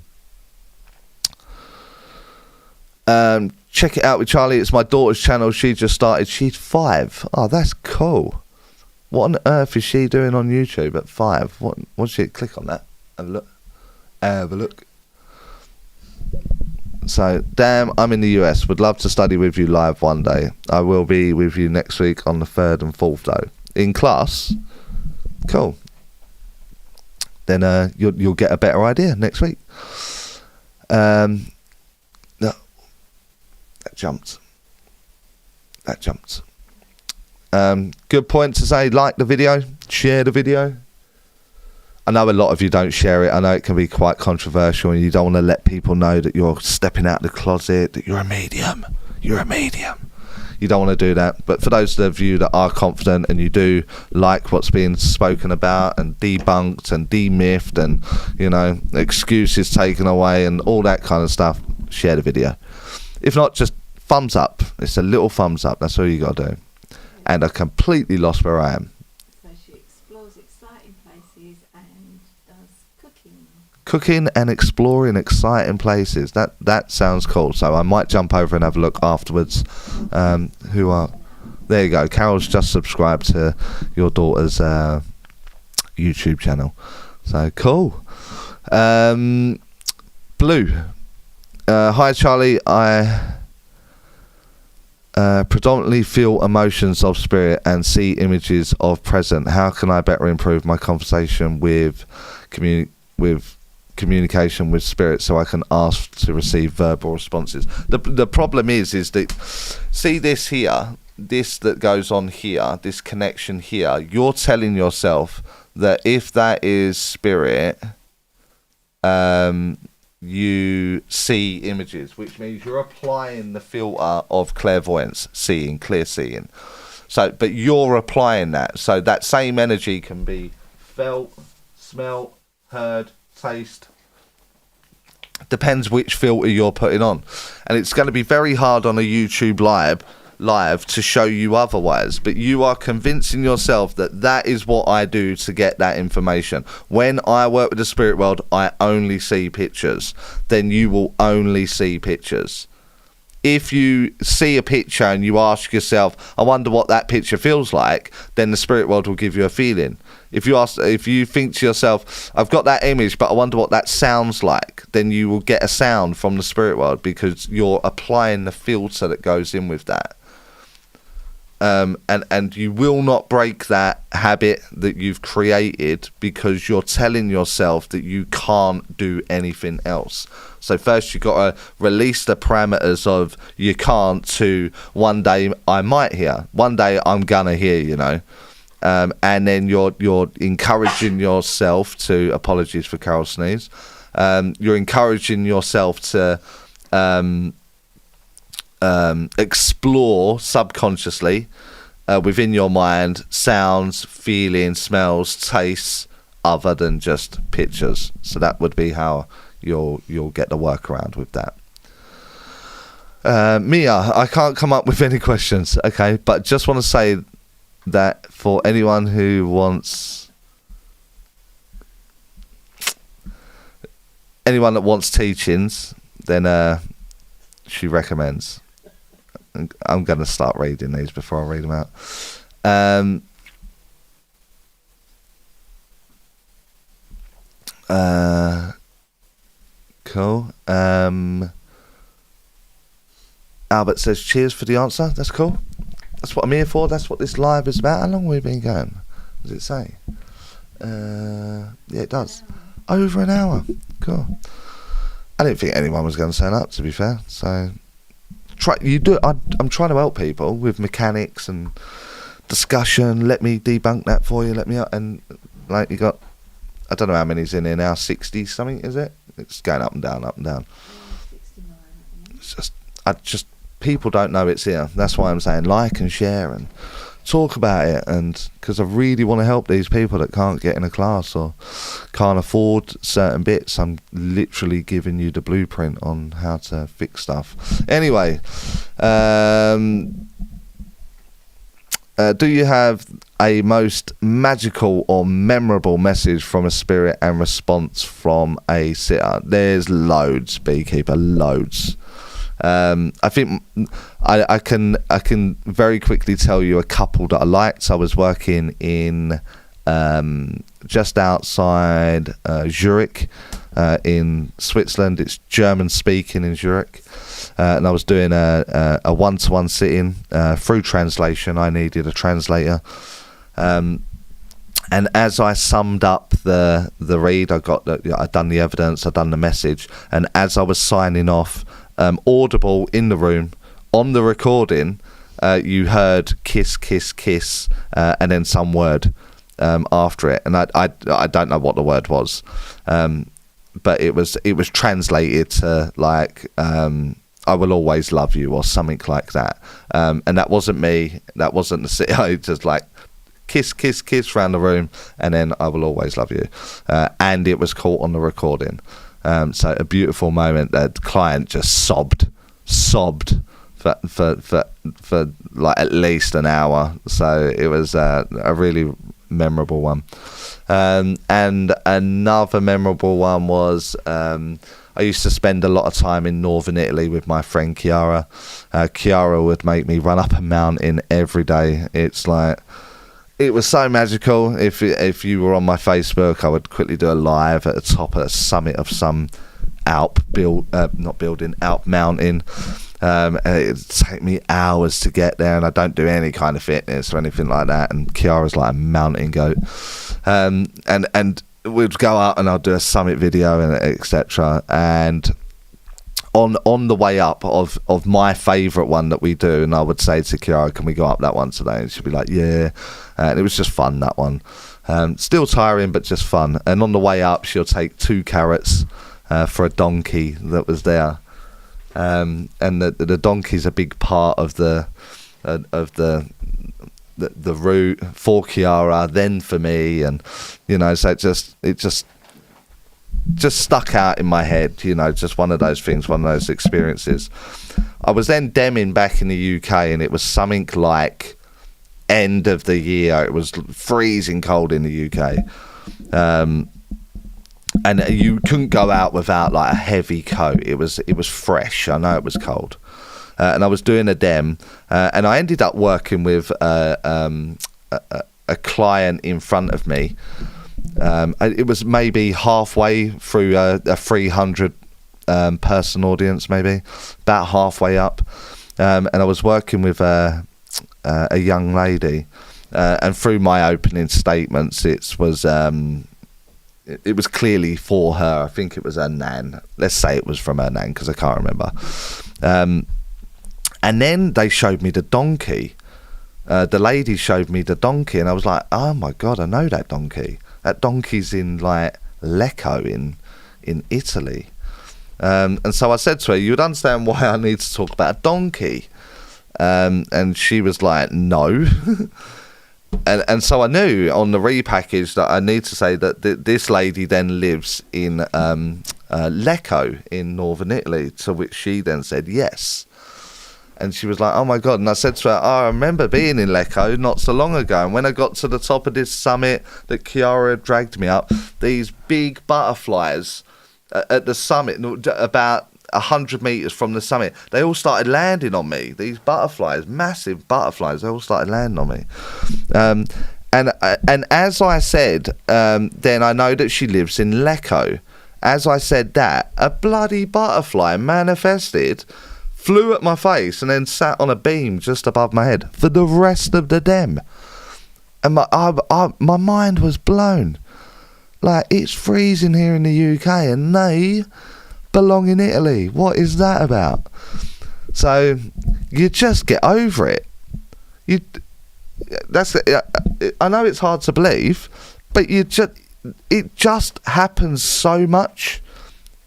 Check it out with Charlie. It's my daughter's channel. She just started. She's 5. Oh, that's cool. What on earth is she doing on YouTube at 5? What's she? Click on that. Have a look. Have a look. So, damn, I'm in the US. Would love to study with you live one day. I will be with you next week on the 3rd and 4th, though. In class? Cool. Then you'll get a better idea next week. No. That jumped. Good point to say, like the video, share the video. I know a lot of you don't share it. I know it can be quite controversial, and you don't want to let people know that you're stepping out of the closet, that you're a medium. You're a medium. you don't want to do that. But for those of you that are confident and you do like what's being spoken about and debunked and demythed and, you know, excuses taken away and all that kind of stuff, share the video. If not, just thumbs up. It's a little thumbs up. That's all you got to do. And I completely lost where I am. So she explores exciting places and does cooking. Cooking and exploring exciting places. That sounds cool. So I might jump over and have a look afterwards. There you go. Carol's just subscribed to your daughter's YouTube channel. So cool. Blue. Hi Charlie. I predominantly feel emotions of spirit and see images of present. How can I better improve my conversation with communication with spirit so I can ask to receive verbal responses? The problem is that, see this here, this that goes on here, this connection here, you're telling yourself that if that is spirit, you see images, which means you're applying the filter of clairvoyance, seeing, clear seeing. So, but you're applying that. So that same energy can be felt, smelt, heard, taste. Depends which filter you're putting on. And it's going to be very hard on a YouTube live to show you otherwise, but you are convincing yourself that that is what I do to get that information. When I work with the spirit world, I only see pictures. Then you will only see pictures. If you see a picture and you ask yourself, I wonder what that picture feels like, then the spirit world will give you a feeling. If you think to yourself, I've got that image, but I wonder what that sounds like, then you will get a sound from the spirit world because you're applying the filter that goes in with that. And you will not break that habit that you've created because you're telling yourself that you can't do anything else. So first you've got to release the parameters of you can't to one day I might hear, one day I'm gonna hear, you know. And then you're encouraging yourself to, apologies for Carol's sneeze, you're encouraging yourself to explore subconsciously within your mind sounds, feelings, smells, tastes other than just pictures. So that would be how you'll get the workaround with that. Mia, I can't come up with any questions, okay, but just want to say that for anyone who wants, anyone that wants teachings, then she recommends. I'm going to start reading these before I read them out. Cool. Albert says, cheers for the answer. That's cool. That's what I'm here for. That's what this live is about. How long have we been going? Does it say? Yeah, it does. Over an hour. Cool. I didn't think anyone was going to turn up, to be fair. So, I'm trying to help people with mechanics and discussion. Let me debunk that for you. Let me out. And like you got, I don't know how many's in here now. 60 something, is it? It's going up and down, up and down. 69. It's just people don't know it's here. That's why I'm saying like and share and talk about it, and because I really want to help these people that can't get in a class or can't afford certain bits. I'm literally giving you the blueprint on how to fix stuff. Anyway, do you have a most magical or memorable message from a spirit and response from a sitter? There's loads, Beekeeper, loads. I think I can very quickly tell you a couple that I liked. I was working in just outside Zurich in Switzerland. It's German speaking in Zurich, and I was doing a one-to-one sitting through translation. I needed a translator, and as I summed up the read, I'd done the evidence, I'd done the message, and as I was signing off, audible in the room on the recording, you heard kiss, kiss, kiss, and then some word after it, and I don't know what the word was, but it was translated to like I will always love you, or something like that. And that wasn't me. That wasn't the CEO. Just like kiss, kiss, kiss around the room, and then I will always love you. And it was caught on the recording. So a beautiful moment. The client just sobbed for like at least an hour. So it was a really memorable one. And another memorable one was I used to spend a lot of time in northern Italy with my friend Chiara. Chiara would make me run up a mountain every day. It was so magical. If you were on my Facebook, I would quickly do a live at the top of a summit of some Alp mountain. And it'd take me hours to get there, and I don't do any kind of fitness or anything like that. And Chiara's like a mountain goat. And we'd go out and I'll do a summit video and etc. And on the way up of my favourite one that we do, and I would say to Chiara, can we go up that one today? And she'd be like, yeah. And it was just fun, that one. Still tiring, but just fun. And on the way up, she'll take 2 carrots for a donkey that was there. And the donkey's a big part of the route for Chiara, then for me, and so it just stuck out in my head, just one of those things, one of those experiences. I was then demming back in the UK, and it was something like end of the year. It was freezing cold in the UK, and you couldn't go out without like a heavy coat. It was fresh. I know it was cold. And I was doing a dem, and I ended up working with a client in front of me. It was maybe halfway through a 300 person audience, maybe about halfway up, and I was working with a young lady, and through my opening statements, it was clearly for her. I think it was her nan. Let's say it was from her nan, because I can't remember. And then they showed me the donkey. The lady showed me the donkey, and I was like, oh my God, I know that donkey. That donkey's in like Lecco in Italy. And so I said to her, you would understand why I need to talk about a donkey. And she was like, no. And so I knew on the repackage that I need to say that this lady then lives in Lecco in northern Italy, to which she then said yes. And she was like, oh my God. And I said to her, I remember being in Lecco not so long ago, and when I got to the top of this summit that Chiara had dragged me up, these big butterflies at the summit, about 100 meters from the summit, they all started landing on me. These butterflies, massive butterflies, they all started landing on me. And as I said, then I know that she lives in Lecco. As I said that, a bloody butterfly manifested, flew at my face, and then sat on a beam just above my head for the rest of the dem. And my mind was blown. Like, it's freezing here in the UK, and they belong in Italy. What is that about? So you just get over it. I know it's hard to believe, but it just happens so much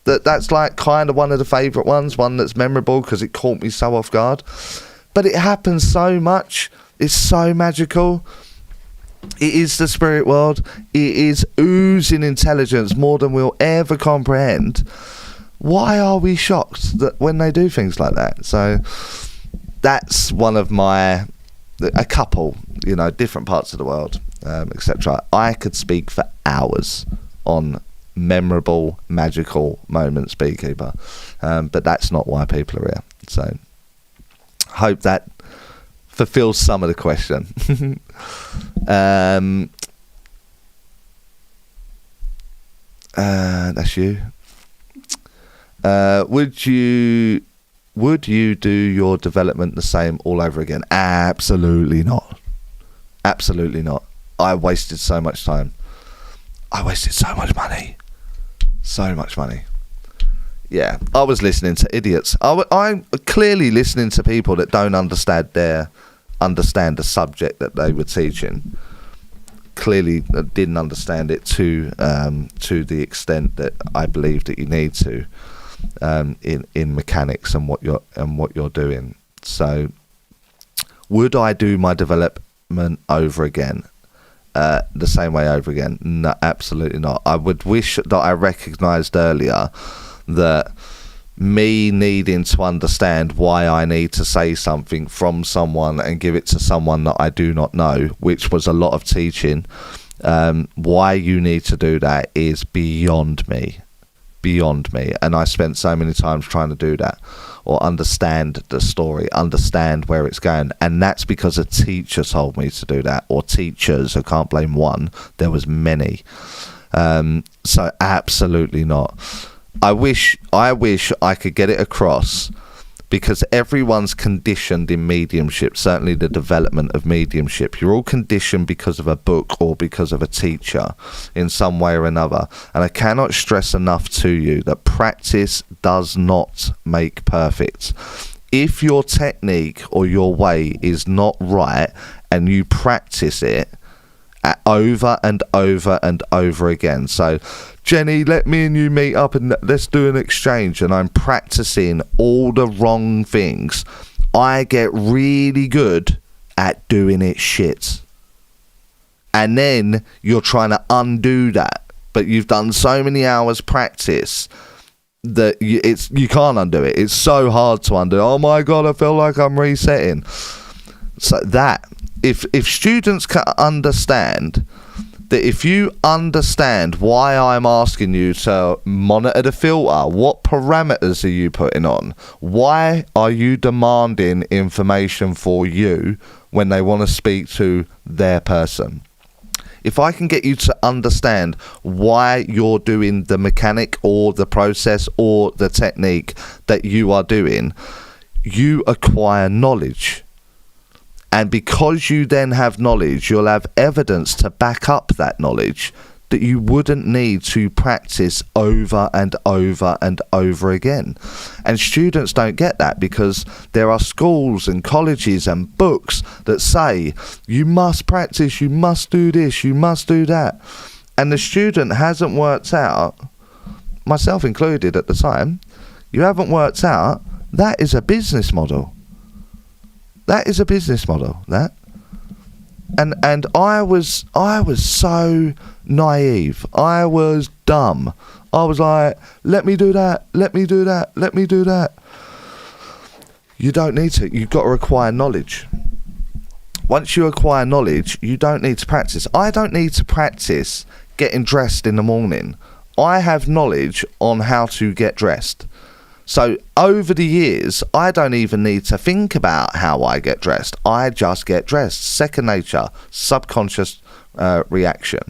that's like kind of one of the favourite ones, one that's memorable because it caught me so off guard. But it happens so much. It's so magical. It is the spirit world. It is oozing intelligence more than we'll ever comprehend. Why are we shocked that when they do things like that? So that's one of a couple, different parts of the world, etc. I could speak for hours on memorable, magical moments, Beekeeper. But that's not why people are here. So hope that fulfills some of the question. That's you. Would you do your development the same all over again? Absolutely not. Absolutely not. I wasted so much time. I wasted so much money. So much money. Yeah, I was listening to idiots. I'm clearly listening to people that don't understand the subject that they were teaching. Clearly didn't understand it to the extent that I believe that you need to. in mechanics and what you're doing. So, would I do my development over again? The same way over again? No, absolutely not. I would wish that I recognised earlier that me needing to understand why I need to say something from someone and give it to someone that I do not know, which was a lot of teaching. Why you need to do that is beyond me. And I spent so many times trying to do that, or understand the story, understand where it's going, and that's because a teacher told me to do that, or teachers. I can't blame one, there was many. So absolutely not. I wish I could get it across, because everyone's conditioned in mediumship, certainly the development of mediumship. You're all conditioned because of a book or because of a teacher in some way or another. And I cannot stress enough to you that practice does not make perfect. If your technique or your way is not right and you practice it over and over and over again. So, Jenny, let me and you meet up and let's do an exchange, and I'm practicing all the wrong things. I get really good at doing it shit. And then you're trying to undo that, but you've done so many hours practice that you can't undo it. It's so hard to undo. Oh my God, I feel like I'm resetting. So that, if students can understand that, if you understand why I'm asking you to monitor the filter, what parameters are you putting on? Why are you demanding information for you when they want to speak to their person? If I can get you to understand why you're doing the mechanic or the process or the technique that you are doing, you acquire knowledge. And because you then have knowledge, you'll have evidence to back up that knowledge that you wouldn't need to practice over and over and over again. And students don't get that, because there are schools and colleges and books that say, you must practice, you must do this, you must do that. And the student hasn't worked out, myself included at the time, you haven't worked out that is a business model. That is a business model, that. And I was so naive. I was dumb. I was like, let me do that, let me do that, let me do that. You don't need to. You've got to acquire knowledge. Once you acquire knowledge, you don't need to practice. I don't need to practice getting dressed in the morning. I have knowledge on how to get dressed. So over the years, I don't even need to think about how I get dressed. I just get dressed. Second nature, subconscious reaction.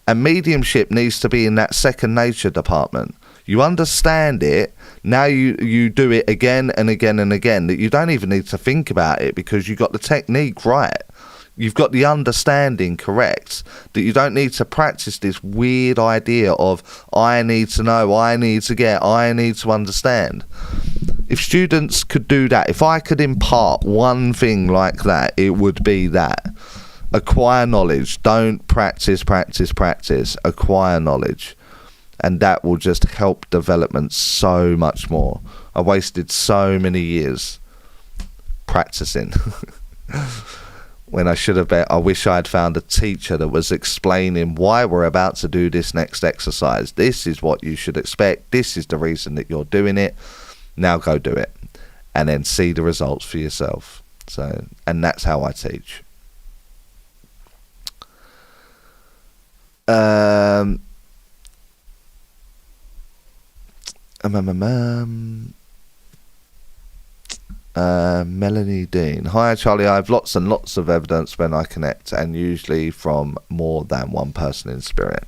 And mediumship needs to be in that second nature department. You understand it, now you do it again and again and again, that you don't even need to think about it, because you got the technique right. You've got the understanding correct, that you don't need to practice this weird idea of, I need to know, I need to get, I need to understand. If students could do that, if I could impart one thing like that, it would be that. Acquire knowledge. Don't practice. Acquire knowledge. And that will just help development so much more. I wasted so many years practicing. When I should have been, I wish I had found a teacher that was explaining why we're about to do this next exercise. This is what you should expect. This is the reason that you're doing it. Now go do it. And then see the results for yourself. So, and that's how I teach. Melanie Dean. Hi Charlie, I have lots and lots of evidence when I connect, and usually from more than one person in spirit.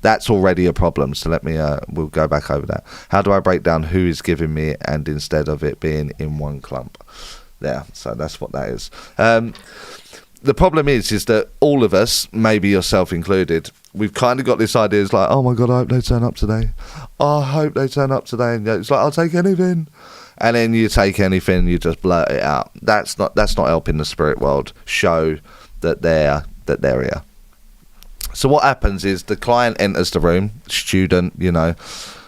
That's already a problem, so let me we'll go back over that. How do I break down who is giving me, and instead of it being in one clump? There, so that's what that is. The problem is that all of us, maybe yourself included, we've kind of got this idea, it's like, oh my God, I hope they turn up today. Oh, I hope they turn up today. And it's like, I'll take anything. And then you take anything, you just blurt it out. That's not helping the spirit world show that they're here. So what happens is the client enters the room, student,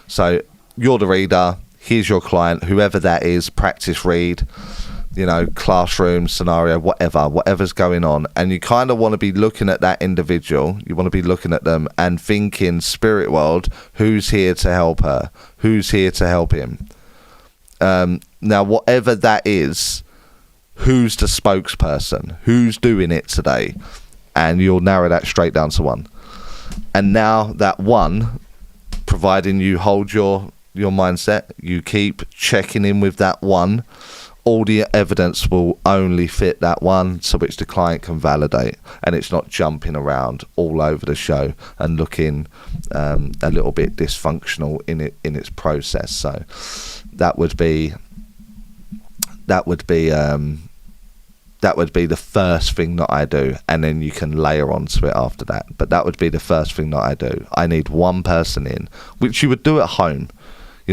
so you're the reader, here's your client, whoever that is, practice read, classroom scenario, whatever's going on, and you kind of want to be looking at that individual. You want to be looking at them and thinking, spirit world, who's here to help her? Who's here to help him? Now, whatever that is, who's the spokesperson? Who's doing it today? And you'll narrow that straight down to one. And now that one, providing you hold your mindset, you keep checking in with that one, all the evidence will only fit that one, to which the client can validate, and it's not jumping around all over the show and looking a little bit dysfunctional in its process. So that would be the first thing that I do, and then you can layer onto it after that. But that would be the first thing that I do. I need one person in, which you would do at home.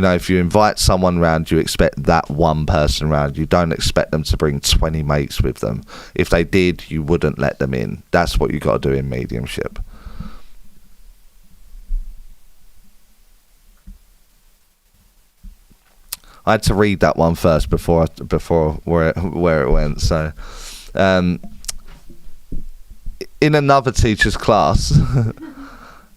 If you invite someone round, you expect that one person round. You don't expect them to bring 20 mates with them. If they did, you wouldn't let them in. That's what you got to do in mediumship. I had to read that one first before where it went. So, in another teacher's class.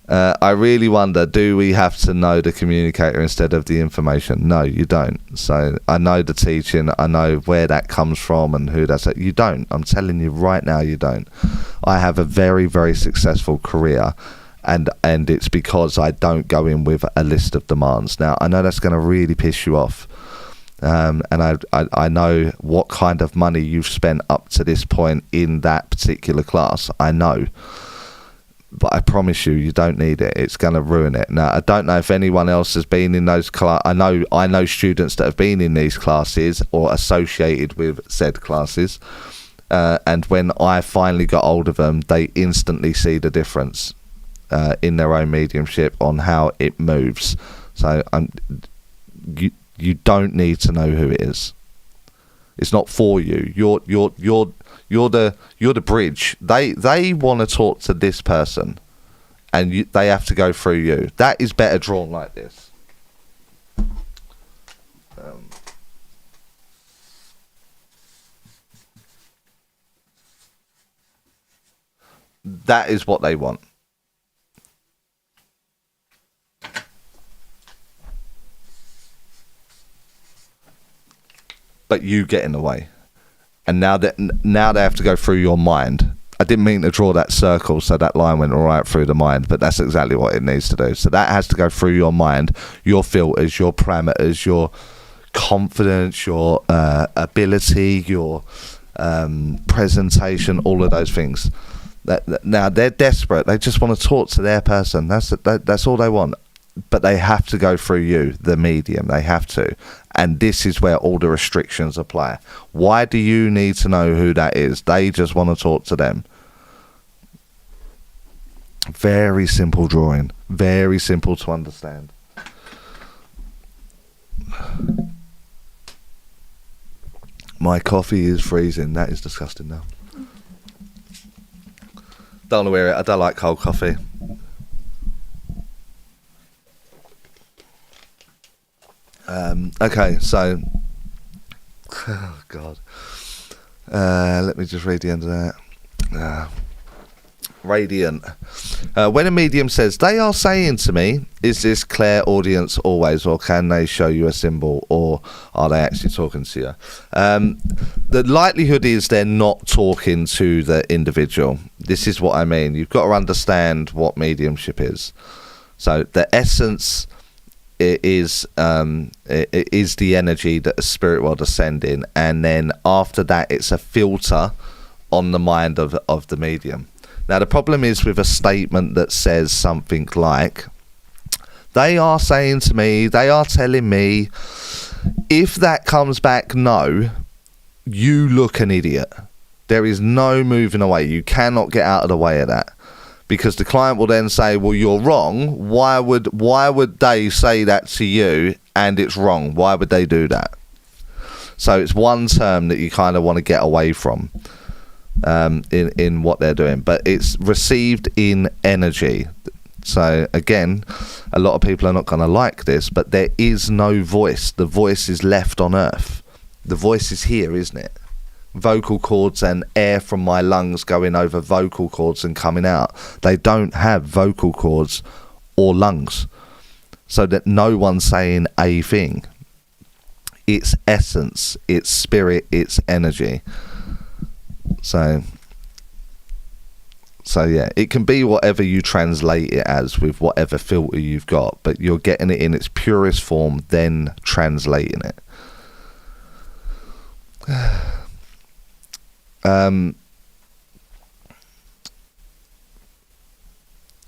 I really wonder, do we have to know the communicator instead of the information? No, you don't. So I know the teaching, I know where that comes from and who that's at. You don't. I'm telling you right now, you don't. I have a very, very successful career, and it's because I don't go in with a list of demands. Now, I know that's going to really piss you off. And I know what kind of money you've spent up to this point in that particular class. I know. But I promise you, you don't need it. It's going to ruin it. Now, I don't know if anyone else has been in those classes. I know students that have been in these classes or associated with said classes. And when I finally got hold of them, they instantly see the difference in their own mediumship on how it moves. So you don't need to know who it is. It's not for you. You're the bridge. They want to talk to this person, and they have to go through you. That is better drawn like this. That is what they want. But you get in the way. And now they have to go through your mind. I didn't mean to draw that circle so that line went all right through the mind, but that's exactly what it needs to do. So that has to go through your mind, your filters, your parameters, your confidence, your ability, your presentation, all of those things. Now they're desperate. They just want to talk to their person. That's all they want. But they have to go through you, the medium. They have to. And this is where all the restrictions apply. Why do you need to know who that is? They just want to talk to them. Very simple drawing. Very simple to understand. My coffee is freezing. That is disgusting now. Don't want to wear it. I don't like cold coffee. Okay, so oh god, let me just read the end of that. Radiant. When a medium says, they are saying to me, is this clairaudience always, or can they show you a symbol, or are they actually talking to you? The likelihood is they're not talking to the individual. This is what I mean. You've got to understand what mediumship is. So the essence is the energy that the spirit world is sending, and then after that it's a filter on the mind of the medium. Now the problem is with a statement that says something like, they are saying to me, they are telling me, if that comes back no, you look an idiot. There is no moving away. You cannot get out of the way of that. Because the client will then say, well, you're wrong. Why would they say that to you and it's wrong? Why would they do that? So it's one term that you kind of want to get away from in what they're doing. But it's received in energy. So again, a lot of people are not going to like this, but there is no voice. The voice is left on earth. The voice is here, isn't it? Vocal cords and air from my lungs going over vocal cords and coming out. They don't have vocal cords or lungs, so that no one's saying a thing. It's essence, it's spirit, it's energy. So yeah, it can be whatever you translate it as with whatever filter you've got, but you're getting it in its purest form, then translating it.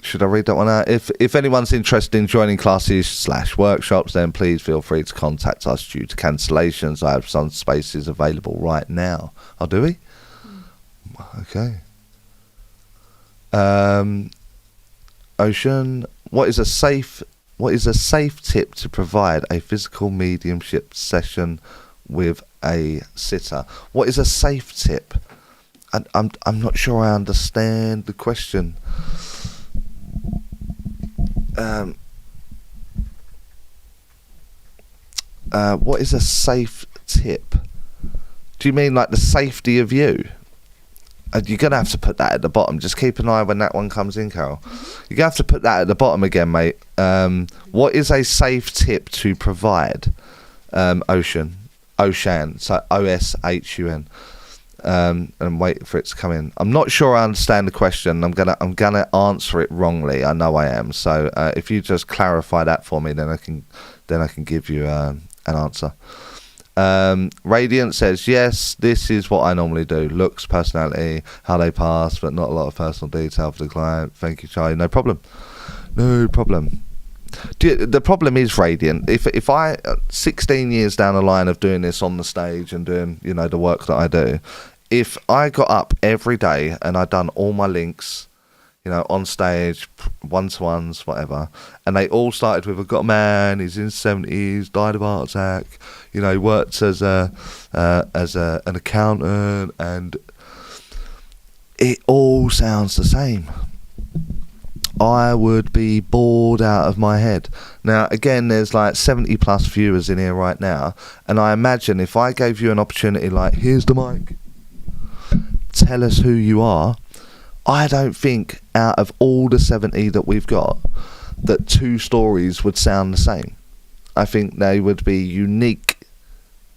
Should I read that one out? If anyone's interested in joining classes / workshops, then please feel free to contact us due to cancellations. I have some spaces available right now. Oh, do we? Okay. Ocean, what is a safe tip to provide a physical mediumship session with a sitter? What is a safe tip? I'm not sure I understand the question. What is a safe tip? Do you mean like the safety of you? You're going to have to put that at the bottom. Just keep an eye when that one comes in, Carol. You're going to have to put that at the bottom again, mate. What is a safe tip to provide? Ocean, so OSHUN. And wait for it to come in. I'm not sure I understand the question. I'm gonna answer it wrongly. I know I am. So if you just clarify that for me, then I can give you an answer. Radiant says, yes, this is what I normally do. Looks, personality, how they pass, but not a lot of personal detail for the client. Thank you, Charlie. No problem. The problem is, Radiant, if I 16 years down the line of doing this on the stage and doing, the work that I do, if I got up every day and I'd done all my links, on stage, one-to-ones, whatever, and they all started with, I've got a man, he's in his 70s, died of a heart attack, worked as an accountant, and it all sounds the same. I would be bored out of my head. Now, again, there's like 70 plus viewers in here right now, and I imagine if I gave you an opportunity like, here's the mic, tell us who you are, I don't think out of all the 70 that we've got that 2 stories would sound the same. I think they would be unique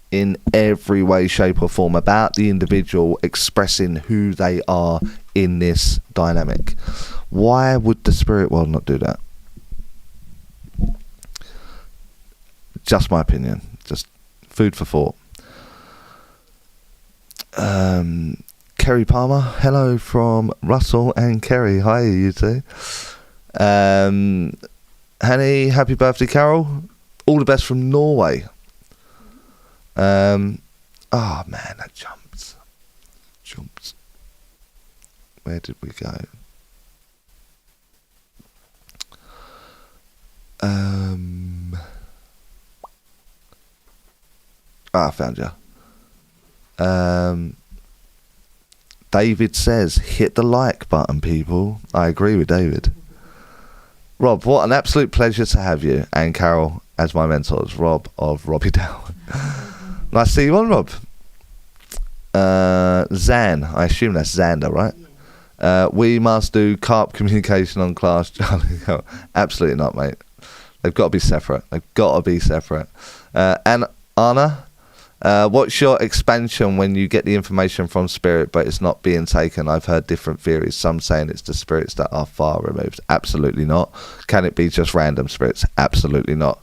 in every way, shape or form about the individual expressing who they are in this dynamic. Why would the spirit world not do that? Just my opinion. Just food for thought. Kerry Palmer, hello from Russell and Kerry. Hi, you two. Hanny, happy birthday, Carol. All the best from Norway. Oh man, that jumps. Where did we go? I found you. David says, hit the like button, people. I agree with David. Rob, what an absolute pleasure to have you and Carol as my mentors. Rob of Robbie Down. Nice to see you on, Rob. Zan, I assume that's Xander, right? Yeah. We must do carp communication on class, Charlie. Absolutely not, mate. They've got to be separate. And Anna, what's your expansion when you get the information from spirit but it's not being taken? I've heard different theories. Some saying it's the spirits that are far removed. Absolutely not. Can it be just random spirits? Absolutely not.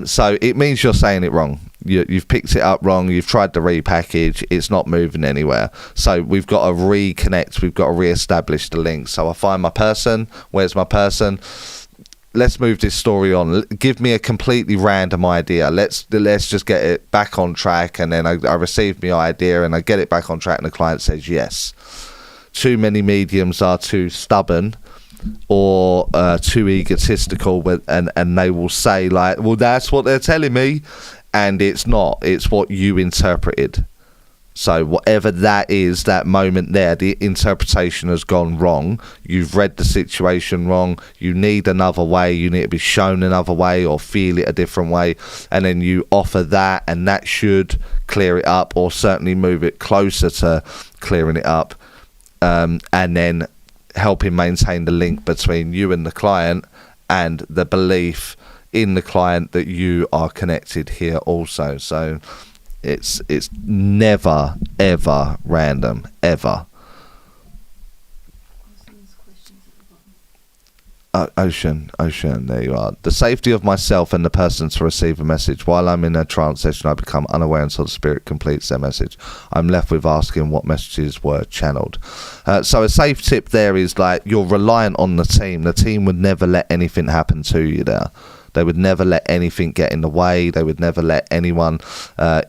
So it means you're saying it wrong. You've picked it up wrong. You've tried to repackage. It's not moving anywhere. So we've got to reconnect. We've got to re-establish the link. So I find my person. Where's my person? Let's move this story on. Give me a completely random idea. Let's just get it back on track. And then I receive my idea and I get it back on track and the client says yes. Too many mediums are too stubborn or too egotistical and they will say like, well, that's what they're telling me. And it's not. It's what you interpreted. So whatever that is, that moment there, the interpretation has gone wrong. You've read the situation wrong. You need another way. You need to be shown another way or feel it a different way. And then you offer that, and that should clear it up, or certainly move it closer to clearing it up. And then helping maintain the link between you and the client, and the belief in the client that you are connected here also. So it's never ever random, ever. Ocean, there you are. The safety of myself and the person to receive a message. While I'm in a trance session, I become unaware until the spirit completes their message. I'm left with asking what messages were channeled. So a safe tip there is, like, you're reliant on the team. The team would never let anything happen to you there. They would never let anything get in the way. They would never let anyone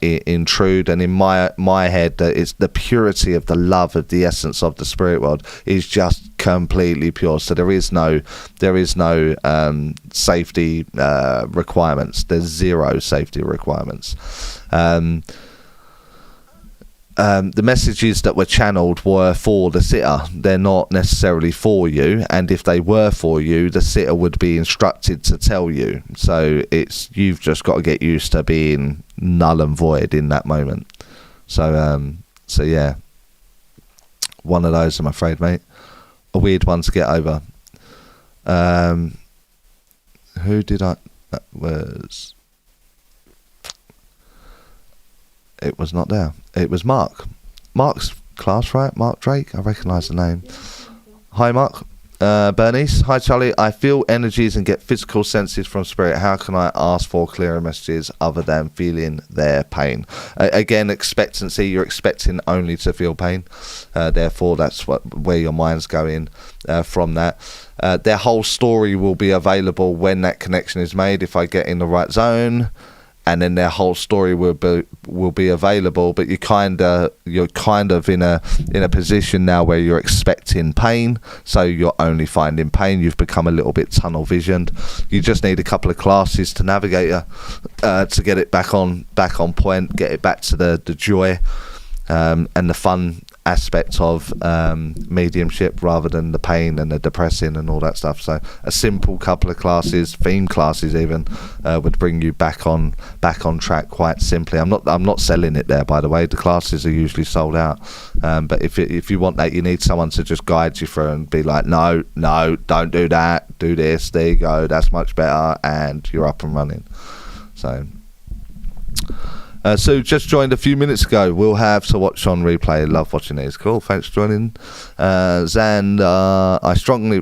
intrude. And in my head, it's the purity of the love of the essence of the spirit world is just completely pure. So there is no safety requirements. There's zero safety requirements. The messages that were channeled were for the sitter. They're not necessarily for you, and if they were for you, the sitter would be instructed to tell you. So you've just got to get used to being null and void in that moment. So yeah, one of those, I'm afraid, mate. A weird one to get over. Who did I? That was. It was not there. It was Mark. Mark's class, right? Mark Drake. I recognise the name. Hi, Mark. Bernice. Hi, Charlie. I feel energies and get physical senses from spirit. How can I ask for clearer messages other than feeling their pain? Again, expectancy. You're expecting only to feel pain. Therefore, that's where your mind's going from that. Their whole story will be available when that connection is made, if I get in the right zone. And then their whole story will be available, but you're kind of in a position now where you're expecting pain, so you're only finding pain. You've become a little bit tunnel visioned. You just need a couple of classes to navigate you to get it back on point, get it back to the joy and the fun aspect of mediumship, rather than the pain and the depressing and all that stuff. So a simple couple of classes, theme classes even, would bring you back on track quite simply. I'm not selling it there, by the way. The classes are usually sold out, but if you want that, you need someone to just guide you through and be like, no, don't do that, do this, there you go, that's much better, and you're up and running. So Sue just joined a few minutes ago. We'll have to watch on replay. Love watching these. Cool. Thanks for joining. Xander, I strongly...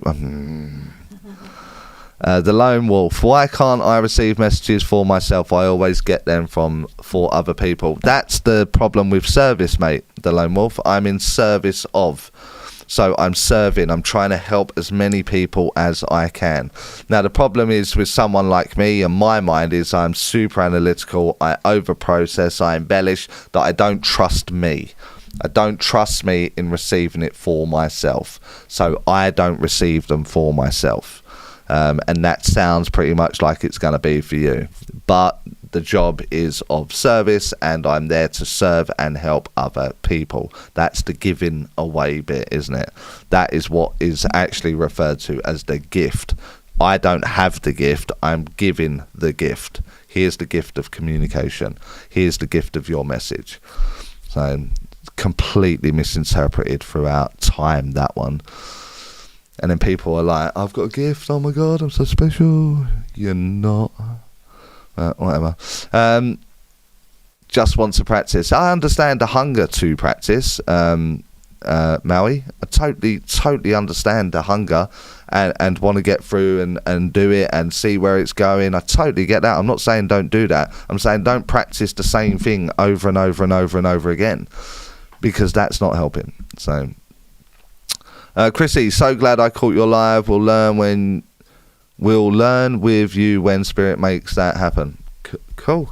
The Lone Wolf. Why can't I receive messages for myself? I always get them for other people. That's the problem with service, mate. The Lone Wolf. I'm in service of. So I'm serving. I'm trying to help as many people as I can. Now, the problem is with someone like me, and my mind is I'm super analytical. I overprocess. I embellish, that I don't trust me. I don't trust me in receiving it for myself. So I don't receive them for myself. And that sounds pretty much like it's going to be for you. But the job is of service, and I'm there to serve and help other people. That's the giving away bit, isn't it? That is what is actually referred to as the gift. I don't have the gift, I'm giving the gift. Here's the gift of communication. Here's the gift of your message. So completely misinterpreted throughout time, that one. And then people are like, I've got a gift, oh my god, I'm so special. You're not. Whatever. Just want to practice. I understand the hunger to practice, Maui. I totally understand the hunger and want to get through and do it and see where it's going. I totally get that. I'm not saying don't do that. I'm saying don't practice the same thing over and over and over and over again, because that's not helping. So, Chrissy, so glad I caught your live. We'll learn with you when spirit makes that happen. Cool.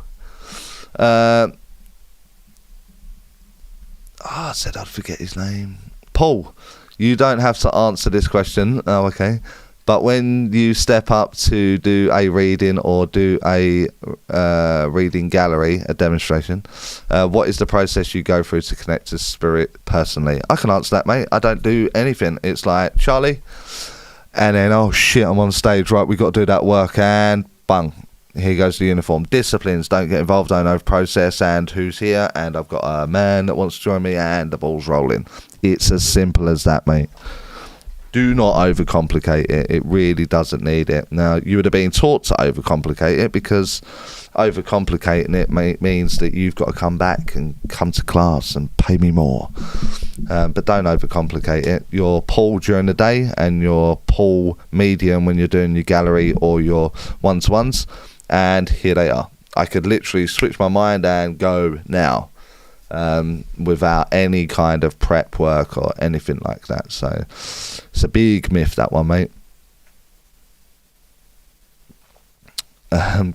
I said I'd forget his name. Paul, you don't have to answer this question. Oh, okay. But when you step up to do a reading or do a reading gallery, a demonstration, what is the process you go through to connect to spirit personally? I can answer that, mate. I don't do anything. It's like, Charlie, and then, oh shit, I'm on stage, right, we've got to do that work, and bung, here goes the uniform. Disciplines, don't get involved, don't over process, and who's here, and I've got a man that wants to join me, and the ball's rolling. It's as simple as that, mate. Do not overcomplicate it. It really doesn't need it. Now, you would have been taught to overcomplicate it, because overcomplicating it means that you've got to come back and come to class and pay me more. But don't overcomplicate it. Your pull during the day and your pull medium when you're doing your gallery or your one-to-ones, and here they are. I could literally switch my mind and go now. Without any kind of prep work or anything like that. So it's a big myth, that one, mate.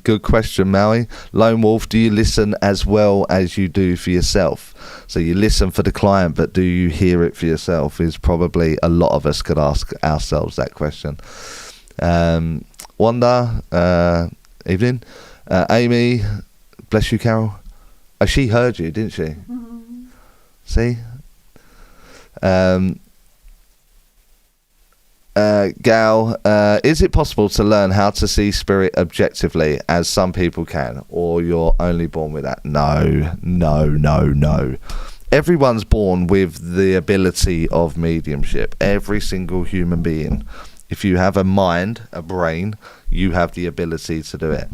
Good question, Maui. Lone Wolf, do you listen as well as you do for yourself? So you listen for the client, but do you hear it for yourself? Is probably a lot of us could ask ourselves that question. Wanda, evening. Amy, bless you, Carol. Oh, she heard you, didn't she? Mm-hmm. See? Gal, is it possible to learn how to see spirit objectively, as some people can, or you're only born with that? No. Everyone's born with the ability of mediumship. Every single human being. If you have a mind, a brain, you have the ability to do it.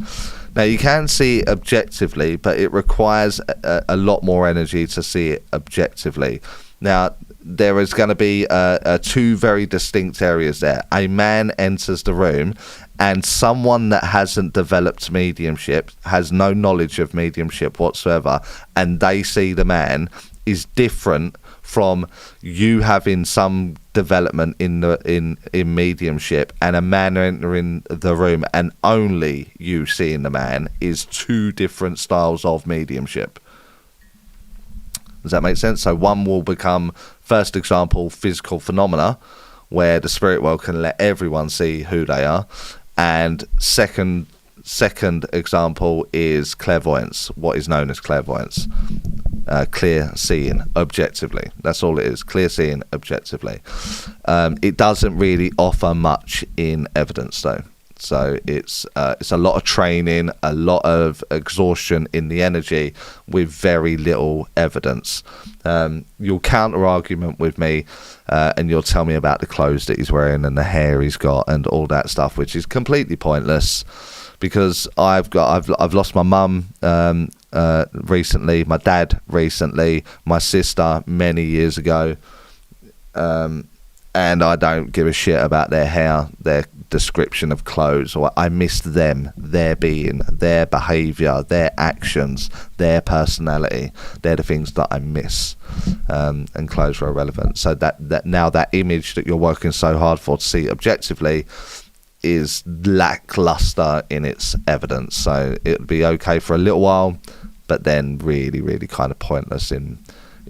Now, you can see it objectively, but it requires a lot more energy to see it objectively. Now, there is going to be two very distinct areas there. A man enters the room, and someone that hasn't developed mediumship, has no knowledge of mediumship whatsoever, and they see the man, is different from you having some development in mediumship, and a man entering the room and only you seeing the man, is two different styles of mediumship. Does that make sense? So one will become, first example, physical phenomena, where the spirit world can let everyone see who they are, and second example is clairvoyance, what is known as clairvoyance. Clear seeing objectively. That's all it is. Clear seeing objectively. It doesn't really offer much in evidence, though. So it's a lot of training, a lot of exhaustion in the energy with very little evidence. You'll counter argument with me, and you'll tell me about the clothes that he's wearing and the hair he's got and all that stuff, which is completely pointless. Because I've lost my mum recently, my dad recently, my sister many years ago, and I don't give a shit about their hair, their description of clothes, or I missed them, their being, their behaviour, their actions, their personality. They're the things that I miss, and clothes are irrelevant. So that now that image that you're working so hard for to see objectively is lackluster in its evidence. So it'll be okay for a little while, but then really, really kind of pointless in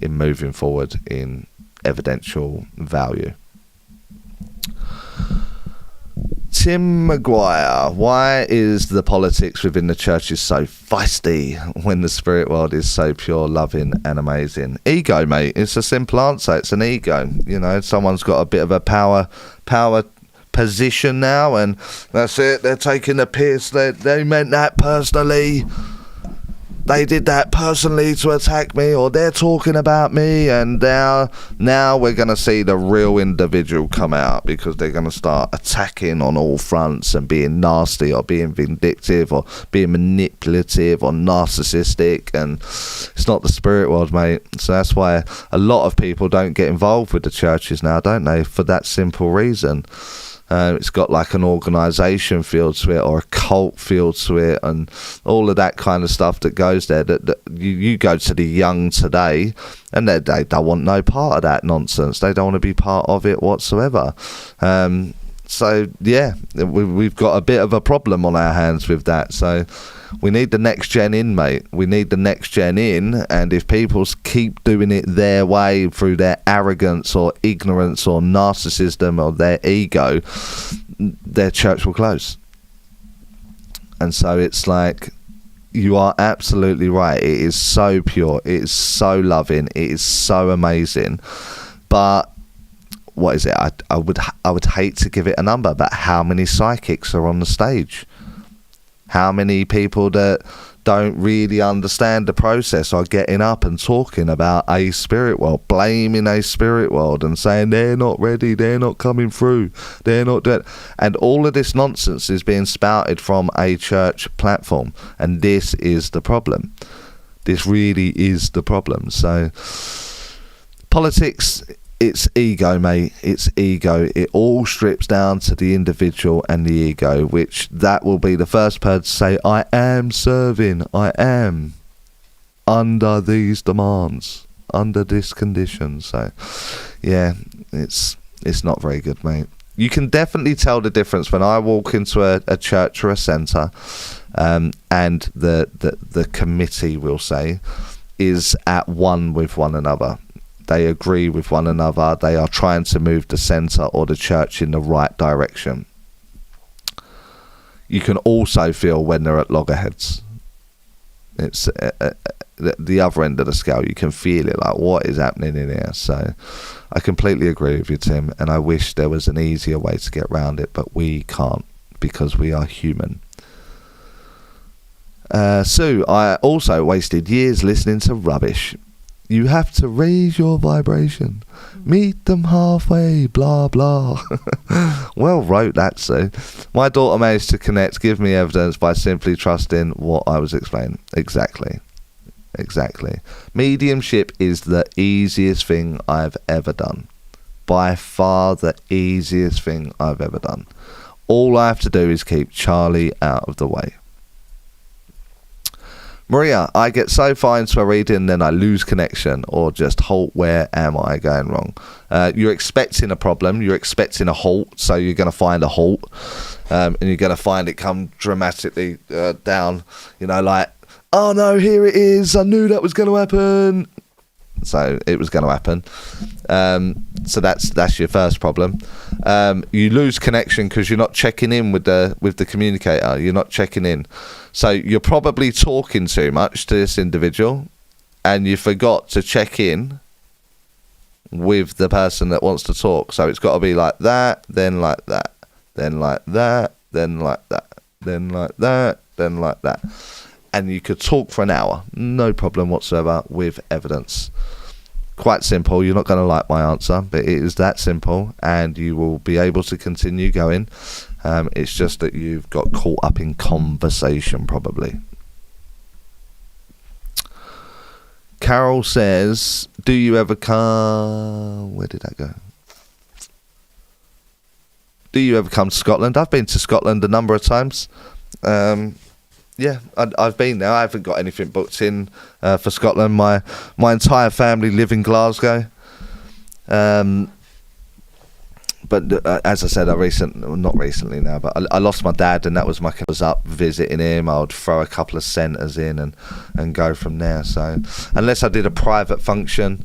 moving forward in evidential value. Tim Maguire, why is the politics within the churches so feisty when the spirit world is so pure, loving and amazing? Ego, mate. It's a simple answer. It's an ego. You know, someone's got a bit of a power position now, and that's it. They're taking the piss. They meant that personally. They did that personally to attack me, or they're talking about me, and now we're going to see the real individual come out, because they're going to start attacking on all fronts and being nasty or being vindictive or being manipulative or narcissistic, and it's not the spirit world, mate. So that's why a lot of people don't get involved with the churches now, don't they? For that simple reason. It's got like an organisation feel to it, or a cult feel to it, and all of that kind of stuff that goes there. That you go to the young today, and they don't want no part of that nonsense. They don't want to be part of it whatsoever. So yeah, we've got a bit of a problem on our hands with that. So we need the next gen in, mate. We need the next gen in, and if people keep doing it their way through their arrogance or ignorance or narcissism or their ego, their church will close. And so it's like, you are absolutely right. It is so pure. It is so loving. It is so amazing. But what is it? I would hate to give it a number, but how many psychics are on the stage? How many people that don't really understand the process are getting up and talking about a spirit world, blaming a spirit world and saying they're not ready, they're not coming through, they're not doing, and all of this nonsense is being spouted from a church platform, and this is the problem. This really is the problem. So politics, it's ego, mate. It's ego. It all strips down to the individual and the ego, which that will be the first person to say, I am serving, I am under these demands, under this condition. So, yeah, it's not very good, mate. You can definitely tell the difference when I walk into a church or a centre, and the committee, we'll say, is at one with one another. They agree with one another. They are trying to move the centre or the church in the right direction. You can also feel when they're at loggerheads. It's the other end of the scale. You can feel it, like, what is happening in here? So I completely agree with you, Tim, and I wish there was an easier way to get around it, but we can't, because we are human. Sue, I also wasted years listening to rubbish. You have to raise your vibration. Meet them halfway, blah, blah. Well wrote that, Sue. My daughter managed to connect, give me evidence by simply trusting what I was explaining. Exactly. Mediumship is the easiest thing I've ever done. By far the easiest thing I've ever done. All I have to do is keep Charlie out of the way. Maria, I get so far into a reading, then I lose connection or just halt. Where am I going wrong? You're expecting a problem. You're expecting a halt, so you're going to find a halt, and you're going to find it come dramatically down. You know, like, oh no, here it is. I knew that was going to happen. So it was going to happen. So that's your first problem. You lose connection because you're not checking in with the communicator. You're not checking in. So you're probably talking too much to this individual, and you forgot to check in with the person that wants to talk. So it's got to be like that, then like that, then like that, then like that, then like that, then like that. And you could talk for an hour, no problem whatsoever, with evidence. Quite simple. You're not going to like my answer, but it is that simple, and you will be able to continue going. It's just that you've got caught up in conversation, probably. Carol says, do you ever come... Where did that go? Do you ever come to Scotland? I've been to Scotland a number of times. Yeah, I've been there. I haven't got anything booked in for Scotland. My entire family live in Glasgow. But as I said, not recently now, but I lost my dad, and that was I was up visiting him. I would throw a couple of centres in and go from there. So unless I did a private function,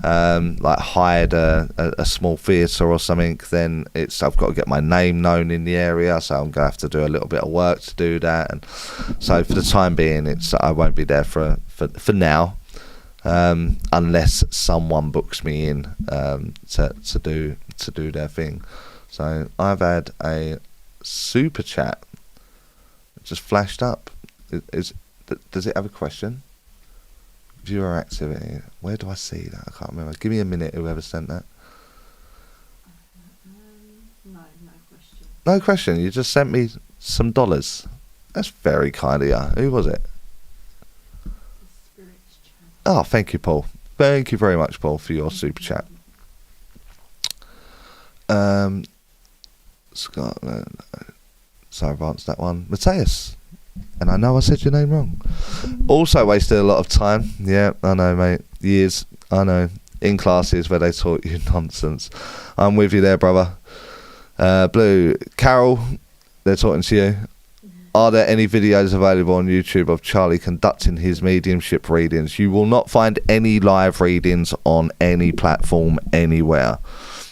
like hired a small theatre or something, then I've got to get my name known in the area. So I'm going to have to do a little bit of work to do that. And so for the time being, I won't be there for now. Unless someone books me in to do their thing. So I've had a super chat. It just flashed up. Does it have a question? Viewer activity. Where do I see that? I can't remember. Give me a minute, whoever sent that. No question. No question. You just sent me some dollars. That's very kind of you. Who was it? Oh, thank you, Paul. Thank you very much, Paul, for your super chat. Scotland. So I've answered that one. Mateus. And I know I said your name wrong. Also wasted a lot of time. Yeah, I know, mate. Years. I know. In classes where they taught you nonsense. I'm with you there, brother. Blue. Carol, they're talking to you. Are there any videos available on YouTube of Charlie conducting his mediumship readings? You will not find any live readings on any platform anywhere.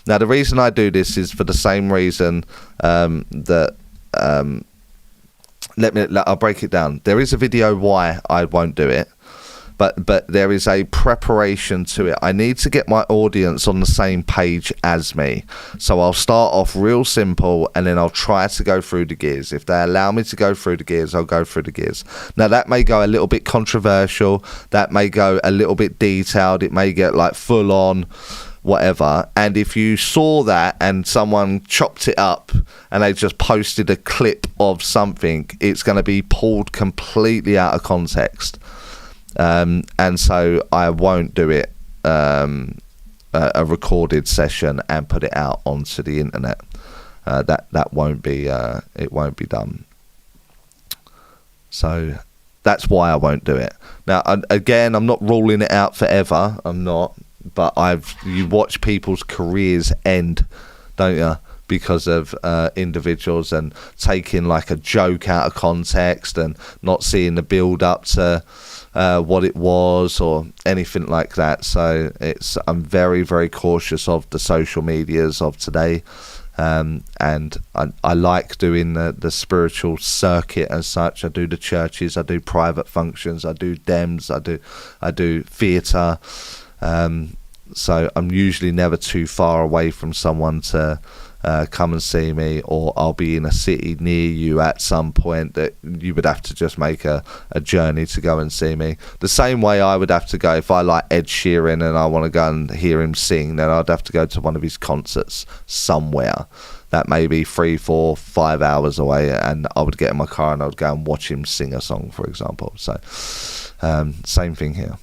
Now, the reason I do this is for the same reason that I'll break it down. There is a video why I won't do it, but there is a preparation to it. I need to get my audience on the same page as me. So I'll start off real simple, and then I'll try to go through the gears. If they allow me to go through the gears, I'll go through the gears. Now, that may go a little bit controversial. That may go a little bit detailed. It may get like full on, whatever. And if you saw that and someone chopped it up and they just posted a clip of something, it's going to be pulled completely out of context. And so I won't do it a recorded session and put it out onto the internet. That won't be it won't be done. So that's why I won't do it. Now, again, I'm not ruling it out forever. I'm not. But you watch people's careers end, don't you? Because of individuals and taking like a joke out of context and not seeing the build up to what it was or anything like that. So I'm very, very cautious of the social medias of today. And I like doing the spiritual circuit as such. I do the churches, I do private functions, I do DEMS, I do theatre. So I'm usually never too far away from someone to come and see me, or I'll be in a city near you at some point that you would have to just make a journey to go and see me. The same way I would have to go if I like Ed Sheeran and I want to go and hear him sing, then I'd have to go to one of his concerts somewhere. That may be 3, 4, 5 hours away, and I would get in my car and I would go and watch him sing a song, for example. So same thing here.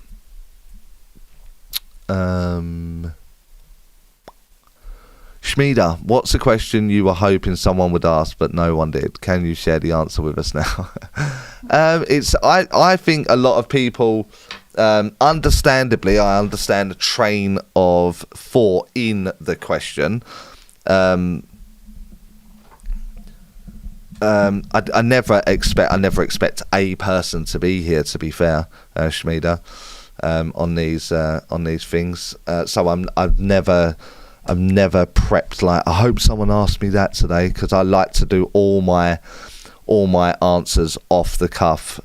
Shmida, what's a question you were hoping someone would ask but no one did? Can you share the answer with us now? I think a lot of people, understandably, I understand the train of thought in the question. I never expect a person to be here, to be fair, Shmida. On these things, so I've never prepped like I hope someone asked me that today, because I like to do all my answers off the cuff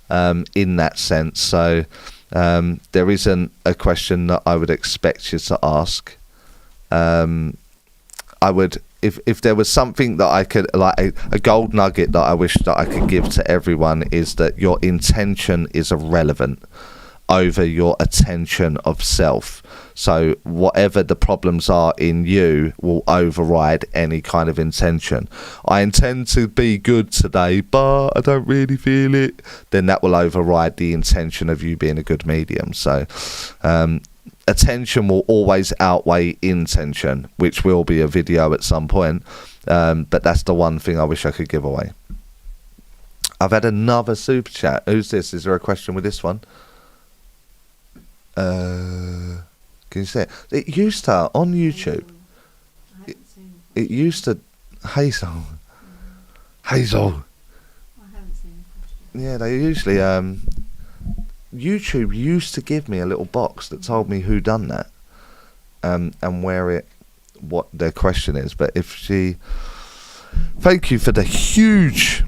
in that sense. So there isn't a question that I would expect you to ask. I would, if there was something that I could, like a gold nugget that I wish that I could give to everyone, is that your intention is irrelevant over your attention of self. So whatever the problems are in you will override any kind of intention. I intend to be good today, but I don't really feel it. Then that will override the intention of you being a good medium. So attention will always outweigh intention, which will be a video at some point. But that's the one thing I wish I could give away. I've had another super chat. Who's this? Is there a question with this one? Can you say it? It used to on YouTube. It used to Hazel. I haven't seen the question. Yeah, they usually YouTube used to give me a little box that told me who done that, and what their question is. But thank you for the huge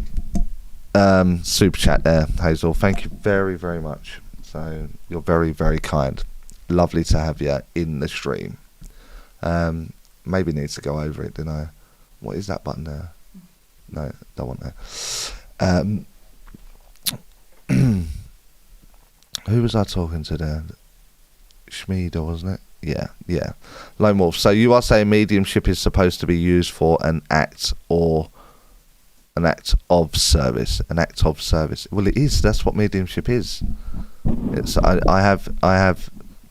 super chat there, Hazel. Thank you very, very much. So you're very, very kind. Lovely to have you in the stream. Maybe needs to go over it, didn't I? What is that button there? No, don't want that. Who was I talking to there? Shmida, wasn't it? Yeah. Lone Wolf. So you are saying mediumship is supposed to be used for an act of service. An act of service. Well, it is. That's what mediumship is. It's. I have.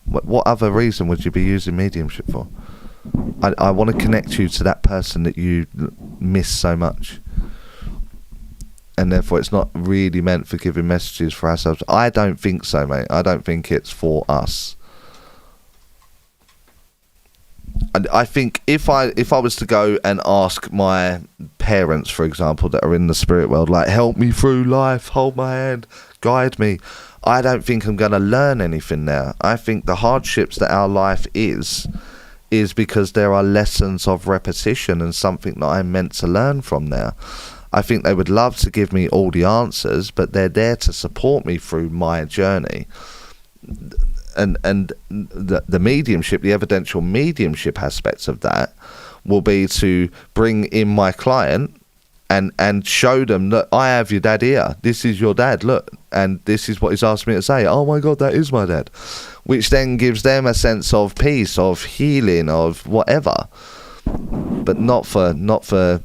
What other reason would you be using mediumship for? I want to connect you to that person that you miss so much, and therefore it's not really meant for giving messages for ourselves. I don't think so, mate. I don't think it's for us. And I think if I was to go and ask my parents, for example, that are in the spirit world, like, help me through life, hold my hand, guide me, I don't think I'm going to learn anything there. I think the hardships that our life is is because there are lessons of repetition and something that I'm meant to learn from there. I think they would love to give me all the answers, but they're there to support me through my journey. And the mediumship, the evidential mediumship aspects of that will be to bring in my client and show them that I have your dad here. This is your dad, look. And this is what he's asked me to say. Oh my God, that is my dad. Which then gives them a sense of peace, of healing, of whatever. But not for like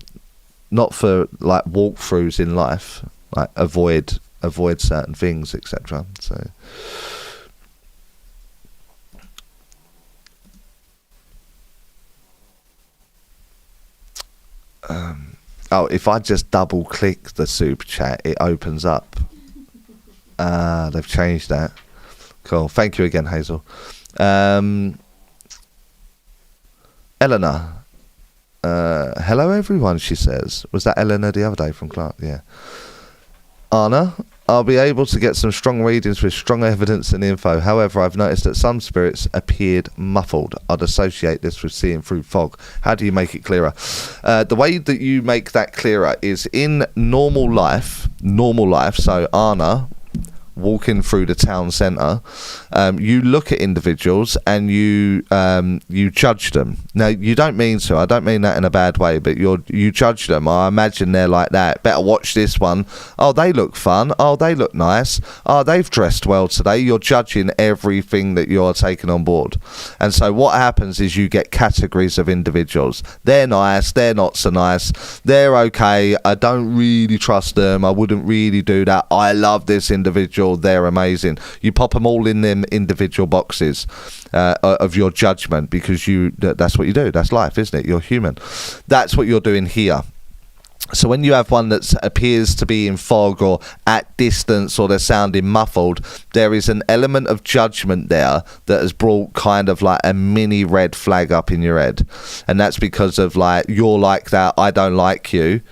walkthroughs in life, like avoid certain things, etc. So if I just double click the super chat, it opens up. They've changed that. Cool. Thank you again, Hazel. Eleanor. Hello everyone, she says. Was that Eleanor the other day from Clark? Yeah. Anna, I'll be able to get some strong readings with strong evidence and info. However, I've noticed that some spirits appeared muffled. I'd associate this with seeing through fog. How do you make it clearer? The way that you make that clearer is in normal life. So Anna, walking through the town centre, you look at individuals and you judge them. Now, you don't mean to. I don't mean that in a bad way, but you judge them. I imagine they're like that. Better watch this one. Oh, they look fun. Oh, they look nice. Oh, they've dressed well today. You're judging everything that you're taking on board. And so what happens is you get categories of individuals. They're nice. They're not so nice. They're okay. I don't really trust them. I wouldn't really do that. I love this individual. They're amazing. You pop them all in them individual boxes of your judgment, because that's what you do. That's life, isn't it? You're human. That's what you're doing here. So when you have one that appears to be in fog or at distance, or they're sounding muffled, there is an element of judgment there that has brought kind of like a mini red flag up in your head. And that's because of like, you're like that, I don't like you,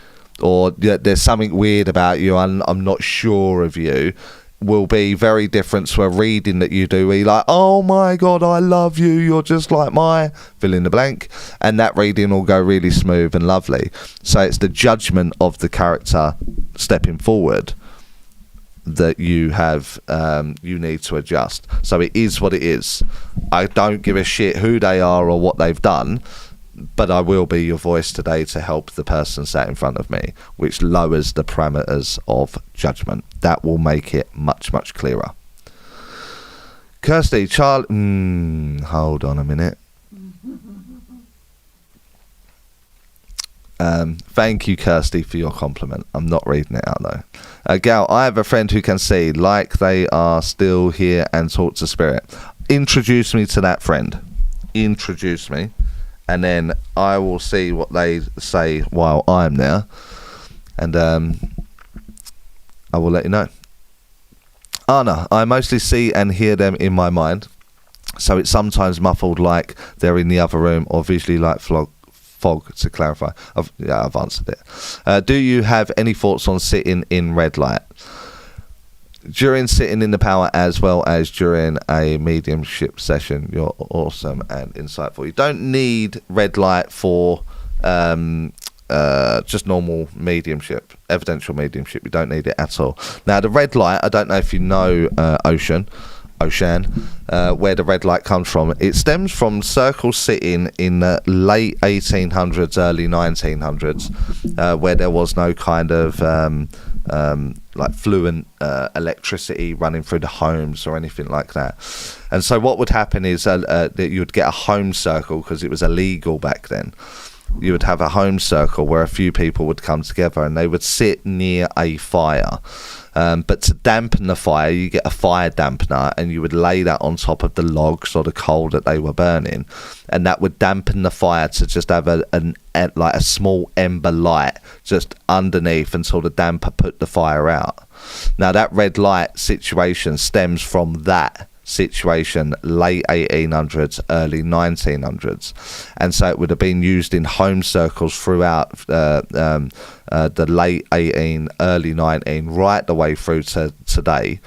or there's something weird about you, I'm not sure of you, will be very different to a reading that you do where you're like, oh my God, I love you, you're just like my fill in the blank, and that reading will go really smooth and lovely. So it's the judgment of the character stepping forward that you have, you need to adjust. So it is what it is. I don't give a shit who they are or what they've done, but I will be your voice today to help the person sat in front of me, which lowers the parameters of judgment. That will make it much, much clearer. Kirsty, hold on a minute. Thank you, Kirsty, for your compliment. I'm not reading it out though. Gal, I have a friend who can see like they are still here and talk to spirit. Introduce me to that friend. Introduce me. And then I will see what they say while I'm there. And I will let you know. Anna, I mostly see and hear them in my mind. So it's sometimes muffled like they're in the other room, or visually like fog to clarify. I've answered it. Do you have any thoughts on sitting in red light? During sitting in the power as well as during a mediumship session, you're awesome and insightful. You don't need red light for just normal mediumship, evidential mediumship. You don't need it at all. Now, the red light, I don't know if you know Ocean, where the red light comes from. It stems from circle sitting in the late 1800s, early 1900s, where there was no kind of like fluent electricity running through the homes or anything like that. And so what would happen is that you would get a home circle, because it was illegal back then. You would have a home circle where a few people would come together and they would sit near a fire. But to dampen the fire, you get a fire dampener, and you would lay that on top of the logs or the coal that they were burning, and that would dampen the fire to just have a small ember light just underneath until the damper put the fire out. Now, that red light situation stems from that situation, late 1800s, early 1900s, and so it would have been used in home circles throughout the late 18, early 19, right the way through to today.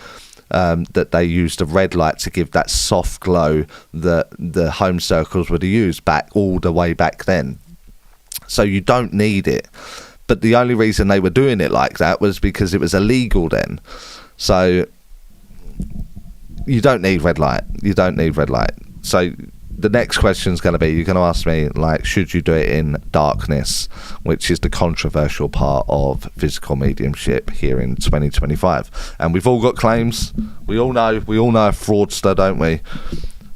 that they used the red light to give that soft glow that the home circles would have used back all the way back then. So you don't need it. But the only reason they were doing it like that was because it was illegal then. So you don't need red light. You don't need red light. So the next question is going to be, you're going to ask me, like, should you do it in darkness, which is the controversial part of physical mediumship here in 2025. And we've all got claims. We all know a fraudster, don't we?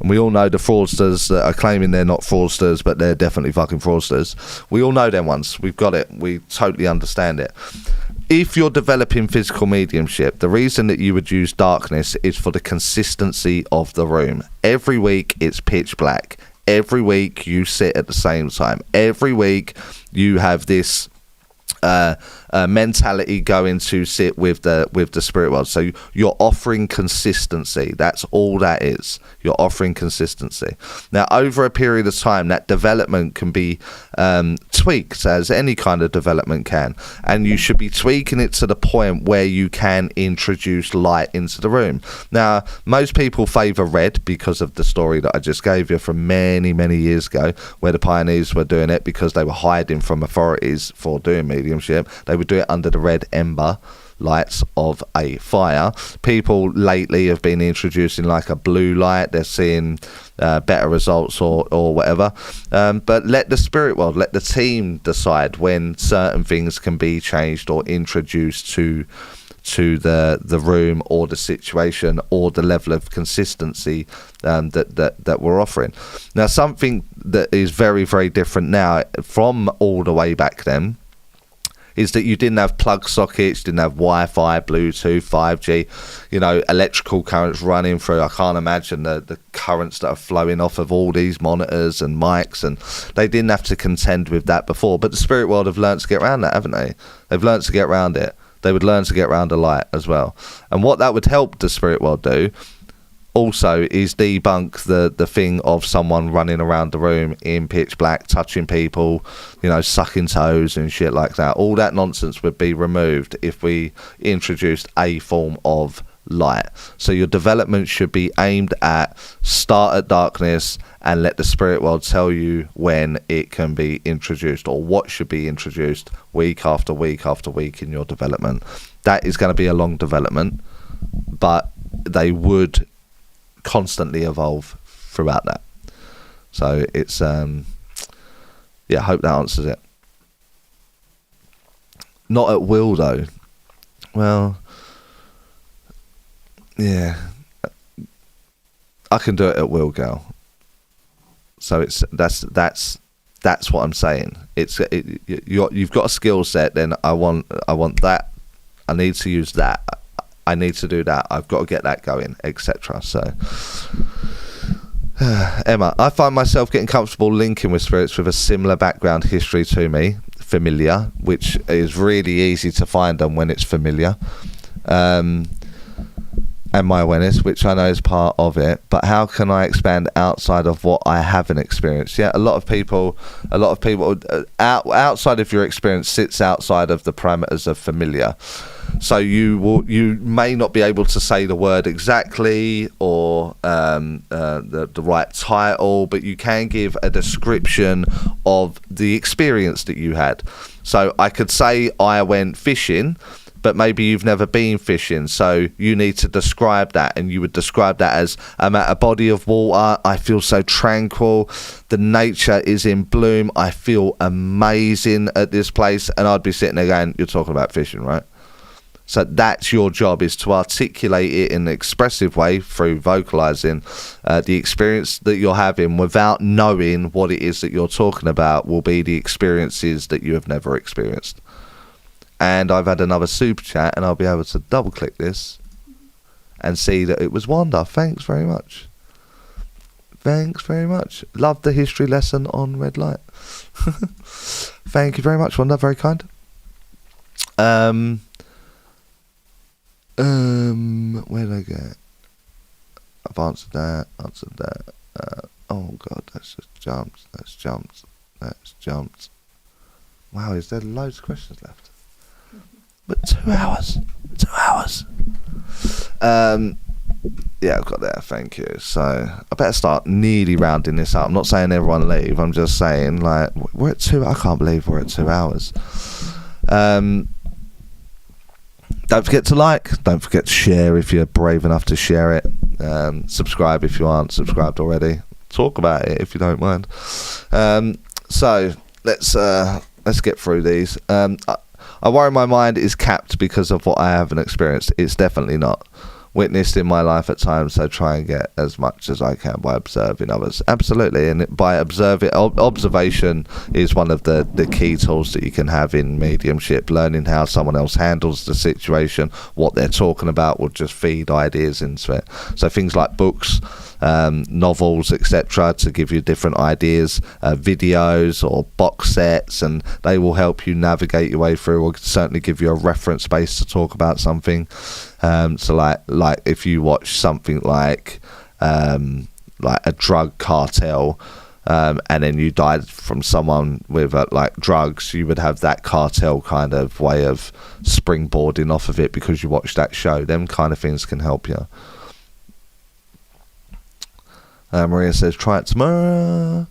And we all know the fraudsters that are claiming they're not fraudsters, but they're definitely fucking fraudsters. We all know them ones. We've got it. We totally understand it. If you're developing physical mediumship, the reason that you would use darkness is for the consistency of the room. Every week it's pitch black. Every week you sit at the same time. Every week you have this mentality going to sit with the spirit world. So you're offering consistency. That's all that is. You're offering consistency. Now, over a period of time, that development can be tweaked, as any kind of development can, and you should be tweaking it to the point where you can introduce light into the room. Now, most people favor red because of the story that I just gave you from many years ago, where the pioneers were doing it because they were hiding from authorities for doing mediumship. They would do it under the red ember lights of a fire. People lately have been introducing like a blue light. They're seeing better results or whatever. But let the spirit world, let the team decide when certain things can be changed or introduced to the room or the situation or the level of consistency that we're offering. Now, something that is very different now from all the way back then is that you didn't have plug sockets, didn't have Wi-Fi, Bluetooth, 5G, electrical currents running through. I can't imagine the currents that are flowing off of all these monitors and mics, and they didn't have to contend with that before. But the spirit world have learned to get around that, haven't they? They've learned to get around it. They would learn to get around the light as well. And what that would help the spirit world do also is debunk the thing of someone running around the room in pitch black, touching people, sucking toes and shit like that. All that nonsense would be removed if we introduced a form of light. So your development should be aimed at start at darkness and let the spirit world tell you when it can be introduced or what should be introduced week after week after week in your development. That is going to be a long development, but they would constantly evolve throughout that. So it's I hope that answers it. Not at will though. Well, yeah, I can do it at will, girl. So that's what I'm saying. You've got a skill set. Then I want that. I need to use that. I need to do that. I've got to get that going, etc. So, Emma, I find myself getting comfortable linking with spirits with a similar background history to me, familiar, which is really easy to find them when it's familiar. And my awareness, which I know is part of it, but how can I expand outside of what I haven't experienced? Yeah, a lot of people outside of your experience sits outside of the parameters of familiar. So you may not be able to say the word exactly or the right title, but you can give a description of the experience that you had. So I could say I went fishing, but maybe you've never been fishing, so you need to describe that, and you would describe that as, I'm at a body of water, I feel so tranquil, the nature is in bloom, I feel amazing at this place, and I'd be sitting there going, you're talking about fishing, right? So that's your job, is to articulate it in an expressive way through vocalizing the experience that you're having without knowing what it is that you're talking about will be the experiences that you have never experienced. And I've had another super chat, and I'll be able to double click this and see that it was Wanda. Thanks very much. Thanks very much. Love the history lesson on red light. Thank you very much, Wanda. Very kind. Where did I get? I've answered that. Oh God, that's jumped. Wow, is there loads of questions left? But 2 hours. Yeah, I've got there. Thank you. So I better start nearly rounding this up. I'm not saying everyone leave. I'm just saying, like, we're at 2. I can't believe we're at 2 hours. Don't forget to like. Don't forget to share if you're brave enough to share it. Subscribe if you aren't subscribed already. Talk about it if you don't mind. So let's get through these. I worry my mind is capped because of what I haven't experienced. It's definitely not. Witnessed in my life at times, so try and get as much as I can by observing others. Absolutely, and by observing, observation is one of the key tools that you can have in mediumship. Learning how someone else handles the situation, what they're talking about, will just feed ideas into it. So things like books, novels, etc., to give you different ideas, videos or box sets, and they will help you navigate your way through, or certainly give you a reference base to talk about something. So like if you watch something like a drug cartel, and then you died from someone with like drugs, you would have that cartel kind of way of springboarding off of it because you watched that show. Them kind of things can help you. Maria says, try it tomorrow.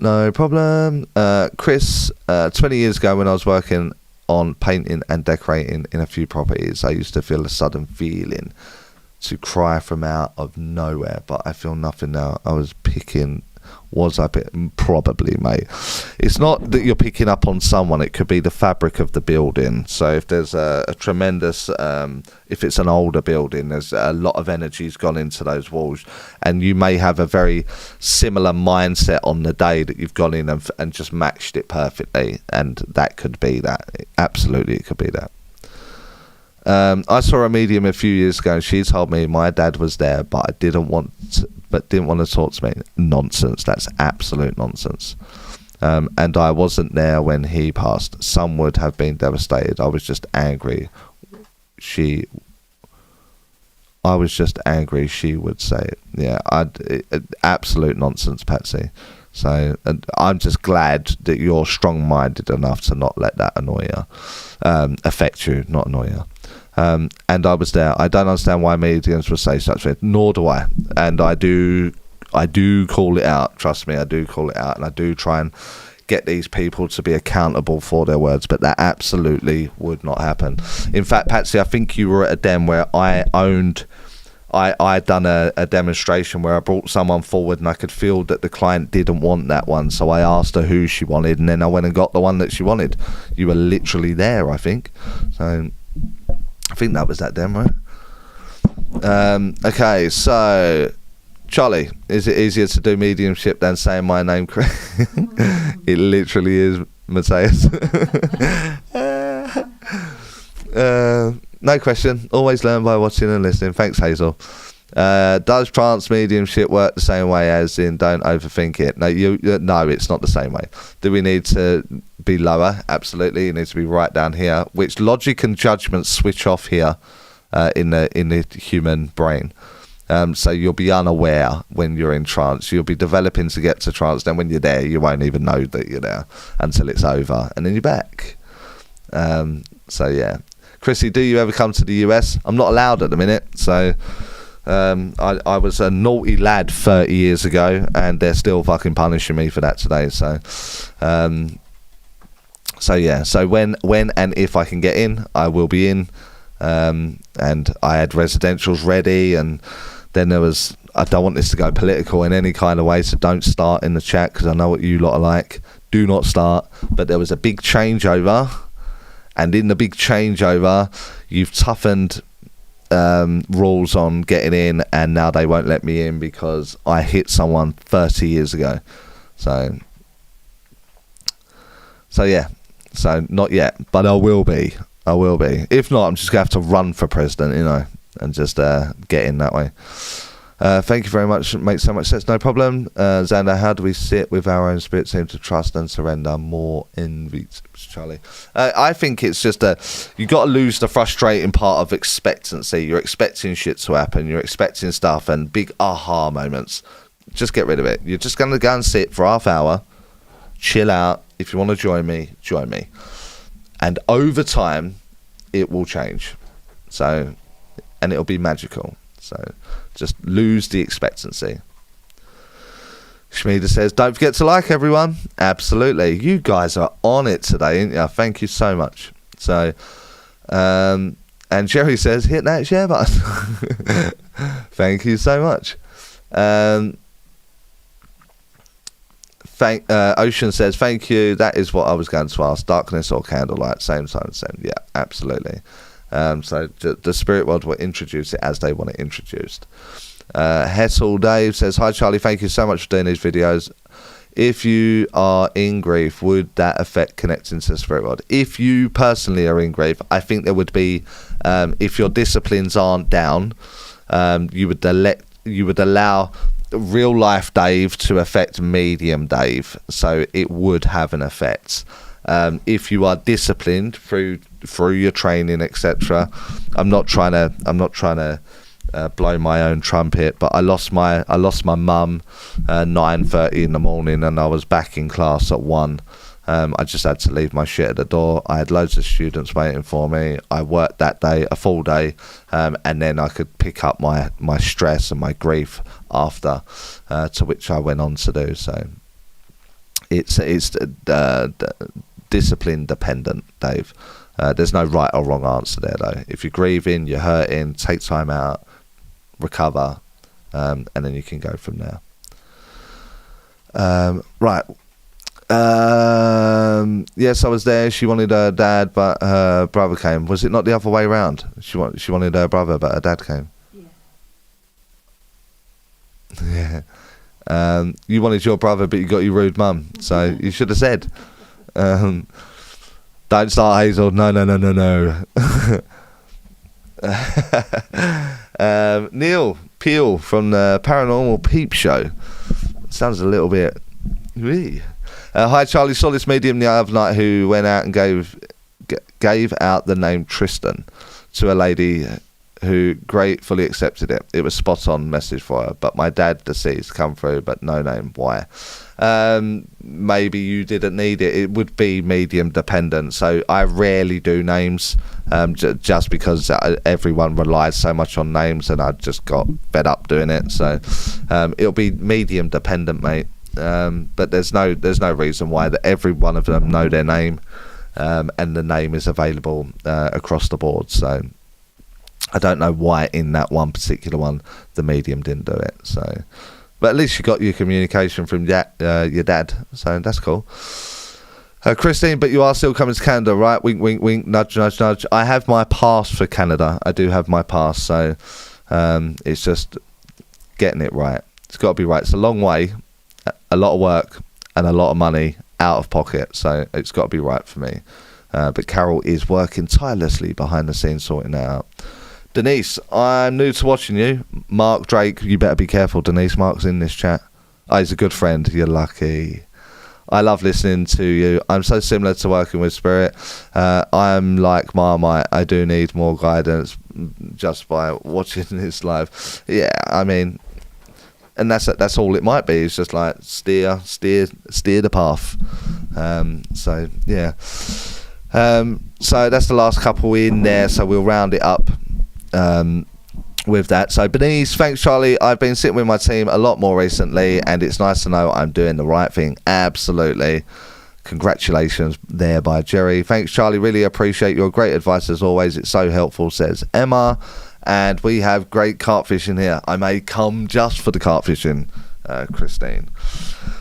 No problem. Chris, 20 years ago when I was working on painting and decorating in a few properties, I used to feel a sudden feeling to cry from out of nowhere, but I feel nothing now. Probably, mate. It's not that you're picking up on someone, it could be the fabric of the building. So if there's a tremendous, if it's an older building, there's a lot of energy's gone into those walls, and you may have a very similar mindset on the day that you've gone in and just matched it perfectly, and that could be that. Absolutely, it could be that. I saw a medium a few years ago, and she told me my dad was there, but didn't want to talk to me. Nonsense. That's absolute nonsense. And I wasn't there when he passed. Some would have been devastated. I was just angry. She would say it. Yeah, absolute nonsense, Patsy. So I'm just glad that you're strong-minded enough to not let that annoy you, affect you, not annoy you. And I was there. I don't understand why mediums would say such things, nor do I. And I do call it out. Trust me, I do call it out, and I do try and get these people to be accountable for their words. But that absolutely would not happen. In fact, Patsy, I think you were at a dem where I'd done a demonstration where I brought someone forward, and I could feel that the client didn't want that one, so I asked her who she wanted, and then I went and got the one that she wanted. You were literally there, I think. So I think that was that demo. Okay, so Charlie, is it easier to do mediumship than saying my name correct? It literally is, Matthias. No question. Always learn by watching and listening. Thanks, Hazel. Does trance mediumship work the same way, as in don't overthink it? No, it's not the same way. Do we need to be lower? Absolutely. You need to be right down here, which logic and judgment switch off here in the human brain. So you'll be unaware when you're in trance. You'll be developing to get to trance. Then when you're there, you won't even know that you're there until it's over, and then you're back. So yeah. Chrissy, do you ever come to the US? I'm not allowed at the minute, so I was a naughty lad 30 years ago, and they're still fucking punishing me for that today. So yeah. So when and if I can get in, I will be in. And I had residentials ready, and then there was. I don't want this to go political in any kind of way, so don't start in the chat, because I know what you lot are like. Do not start. But there was a big changeover. And in the big changeover, you've toughened rules on getting in, and now they won't let me in because I hit someone 30 years ago. So yeah. So not yet, but I will be. If not, I'm just going to have to run for president, and just get in that way. Thank you very much. It makes so much sense. No problem. Xander, how do we sit with our own spirit team to trust and surrender more in Charlie? I think it's just you got to lose the frustrating part of expectancy. You're expecting shit to happen. You're expecting stuff and big aha moments. Just get rid of it. You're just going to go and sit for half hour, chill out. If you want to join me, join me. And over time, it will change. And it'll be magical. So just lose the expectancy. Shmida says, don't forget to like, everyone. Absolutely. You guys are on it today, aren't you? Thank you so much. So, and Jerry says, hit that share button. Thank you so much. Ocean says, thank you. That is what I was going to ask. Darkness or candlelight? Same time, same. Yeah, absolutely. So the spirit world will introduce it as they want it introduced. Hessel Dave says, hi Charlie, thank you so much for doing these videos. If you are in grief, would that affect connecting to the spirit world? If you personally are in grief, I think there would be, if your disciplines aren't down, you would allow real life Dave to affect medium Dave, so it would have an effect. If you are disciplined through your training, etc. I'm not trying to blow my own trumpet, but I lost my mum 9:30 in the morning, and I was back in class at 1. I just had to leave my shit at the door. I had loads of students waiting for me. I worked that day, a full day, and then I could pick up my stress and my grief after, to which I went on to do. So it's discipline dependent, Dave. There's no right or wrong answer there, though. If you're grieving, you're hurting, take time out, recover, and then you can go from there. Right. Yes, I was there. She wanted her dad, but her brother came. Was it not the other way around? She wanted her brother, but her dad came. Yeah. You wanted your brother, but you got your rude mum. So you should have said. Don't start, Hazel. No. Neil Peel from the Paranormal Peep Show. Sounds a little bit... hi Charlie, saw this medium the other night who went out and gave out the name Tristan to a lady who gratefully accepted it. It was spot on message for her, but my dad deceased come through, but no name. Why? Maybe you didn't need it. It would be medium dependent, so I rarely do names, just because everyone relies so much on names, and I just got fed up doing it. So it'll be medium dependent, mate. But there's no reason why that every one of them know their name, and the name is available across the board. So I don't know why in that one particular one the medium didn't do it. So, but at least you got your communication from your dad, so that's cool. Christine, but you are still coming to Canada, right? Wink, wink, wink, nudge, nudge, nudge. I have my pass for Canada. I do have my pass, so it's just getting it right. It's got to be right. It's a long way, a lot of work, and a lot of money out of pocket, so it's got to be right for me. But Carol is working tirelessly behind the scenes sorting it out. Denise, I'm new to watching you. Mark Drake, you better be careful, Denise. Mark's in this chat. Oh, he's a good friend. You're lucky. I love listening to you. I'm so similar to working with Spirit. I'm like Marmite. I do need more guidance just by watching this live. Yeah, I mean, and that's all it might be. It's just like steer the path. So yeah. So that's the last couple in there. So we'll round it up with that. So Benice, thanks Charlie. I've been sitting with my team a lot more recently, and it's nice to know I'm doing the right thing. Absolutely. Congratulations there by Jerry. Thanks Charlie, really appreciate your great advice as always. It's so helpful, says Emma. And we have great carp fishing here. I may come just for the carp fishing, Christine.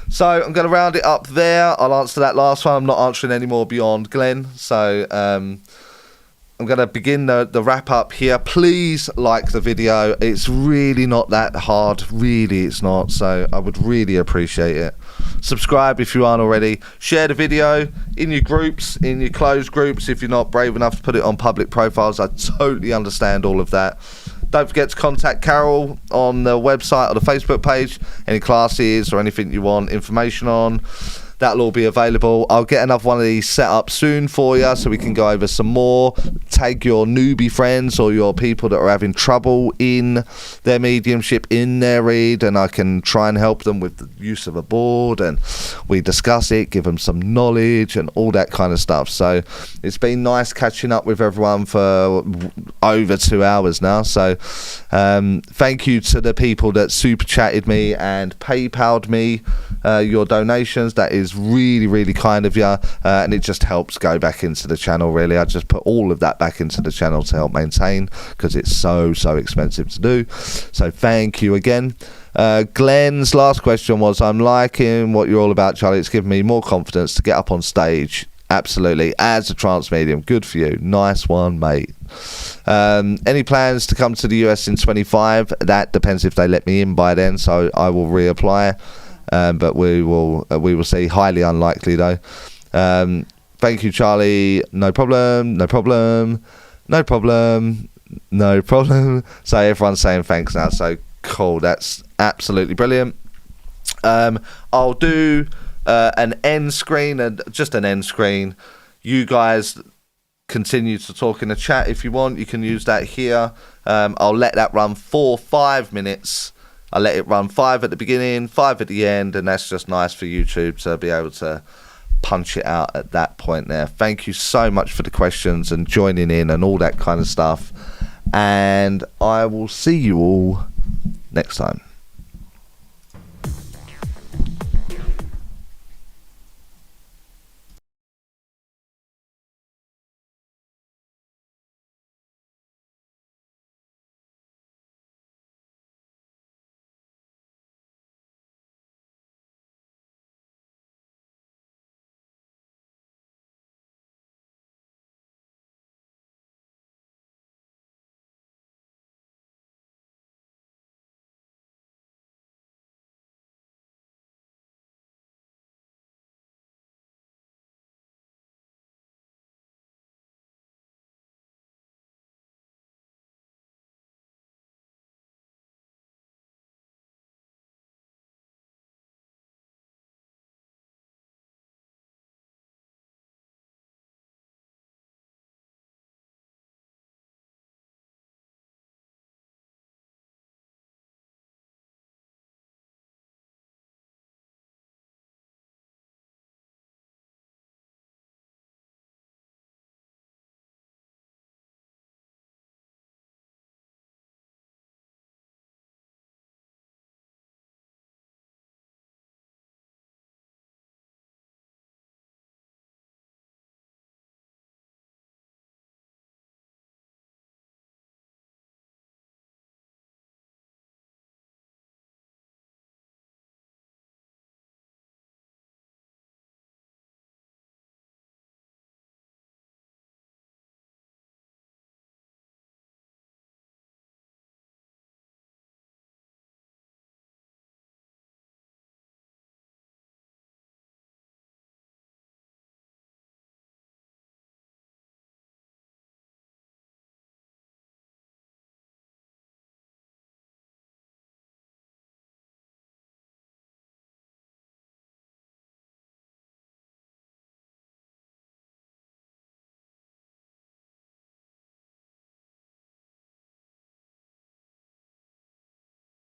So I'm going to round it up there. I'll answer that last one. I'm not answering any more beyond Glenn. So I'm going to begin the wrap up here. Please like the video. It's really not that hard. Really, it's not. So I would really appreciate it. Subscribe if you aren't already. Share the video in your groups, in your closed groups, if you're not brave enough to put it on public profiles. I totally understand all of that. Don't forget to contact Carol on the website or the Facebook page. Any classes or anything you want information on. that'll all be available. I'll get another one of these set up soon for you so we can go over some more. Tag your newbie friends or your people that are having trouble in their mediumship, in their read, and I can try and help them with the use of a board, and we discuss it, give them some knowledge and all that kind of stuff. So it's been nice catching up with everyone for over 2 hours now. So thank you to the people that super chatted me and PayPal'd me your donations. That is really, really kind of you, and it just helps go back into the channel. Really, I just put all of that back into the channel to help maintain, because it's so expensive to do. So thank you again. Glenn's last question was, I'm liking what you're all about, Charlie. It's given me more confidence to get up on stage. Absolutely, as a trance medium. Good for you. Nice one, mate. Any plans to come to the US in 25? That depends if they let me in by then, so I will reapply, but we will see. Highly unlikely though. Thank you, Charlie. No problem. So everyone's saying thanks now, so cool. That's absolutely brilliant. I'll do an end screen, and just an end screen. You guys continue to talk in the chat if you want. You can use that here. I'll let that run for 5 minutes. I'll let it run 5 at the beginning, 5 at the end, and that's just nice for YouTube to be able to punch it out at that point there. Thank you so much for the questions and joining in and all that kind of stuff, and I will see you all next time.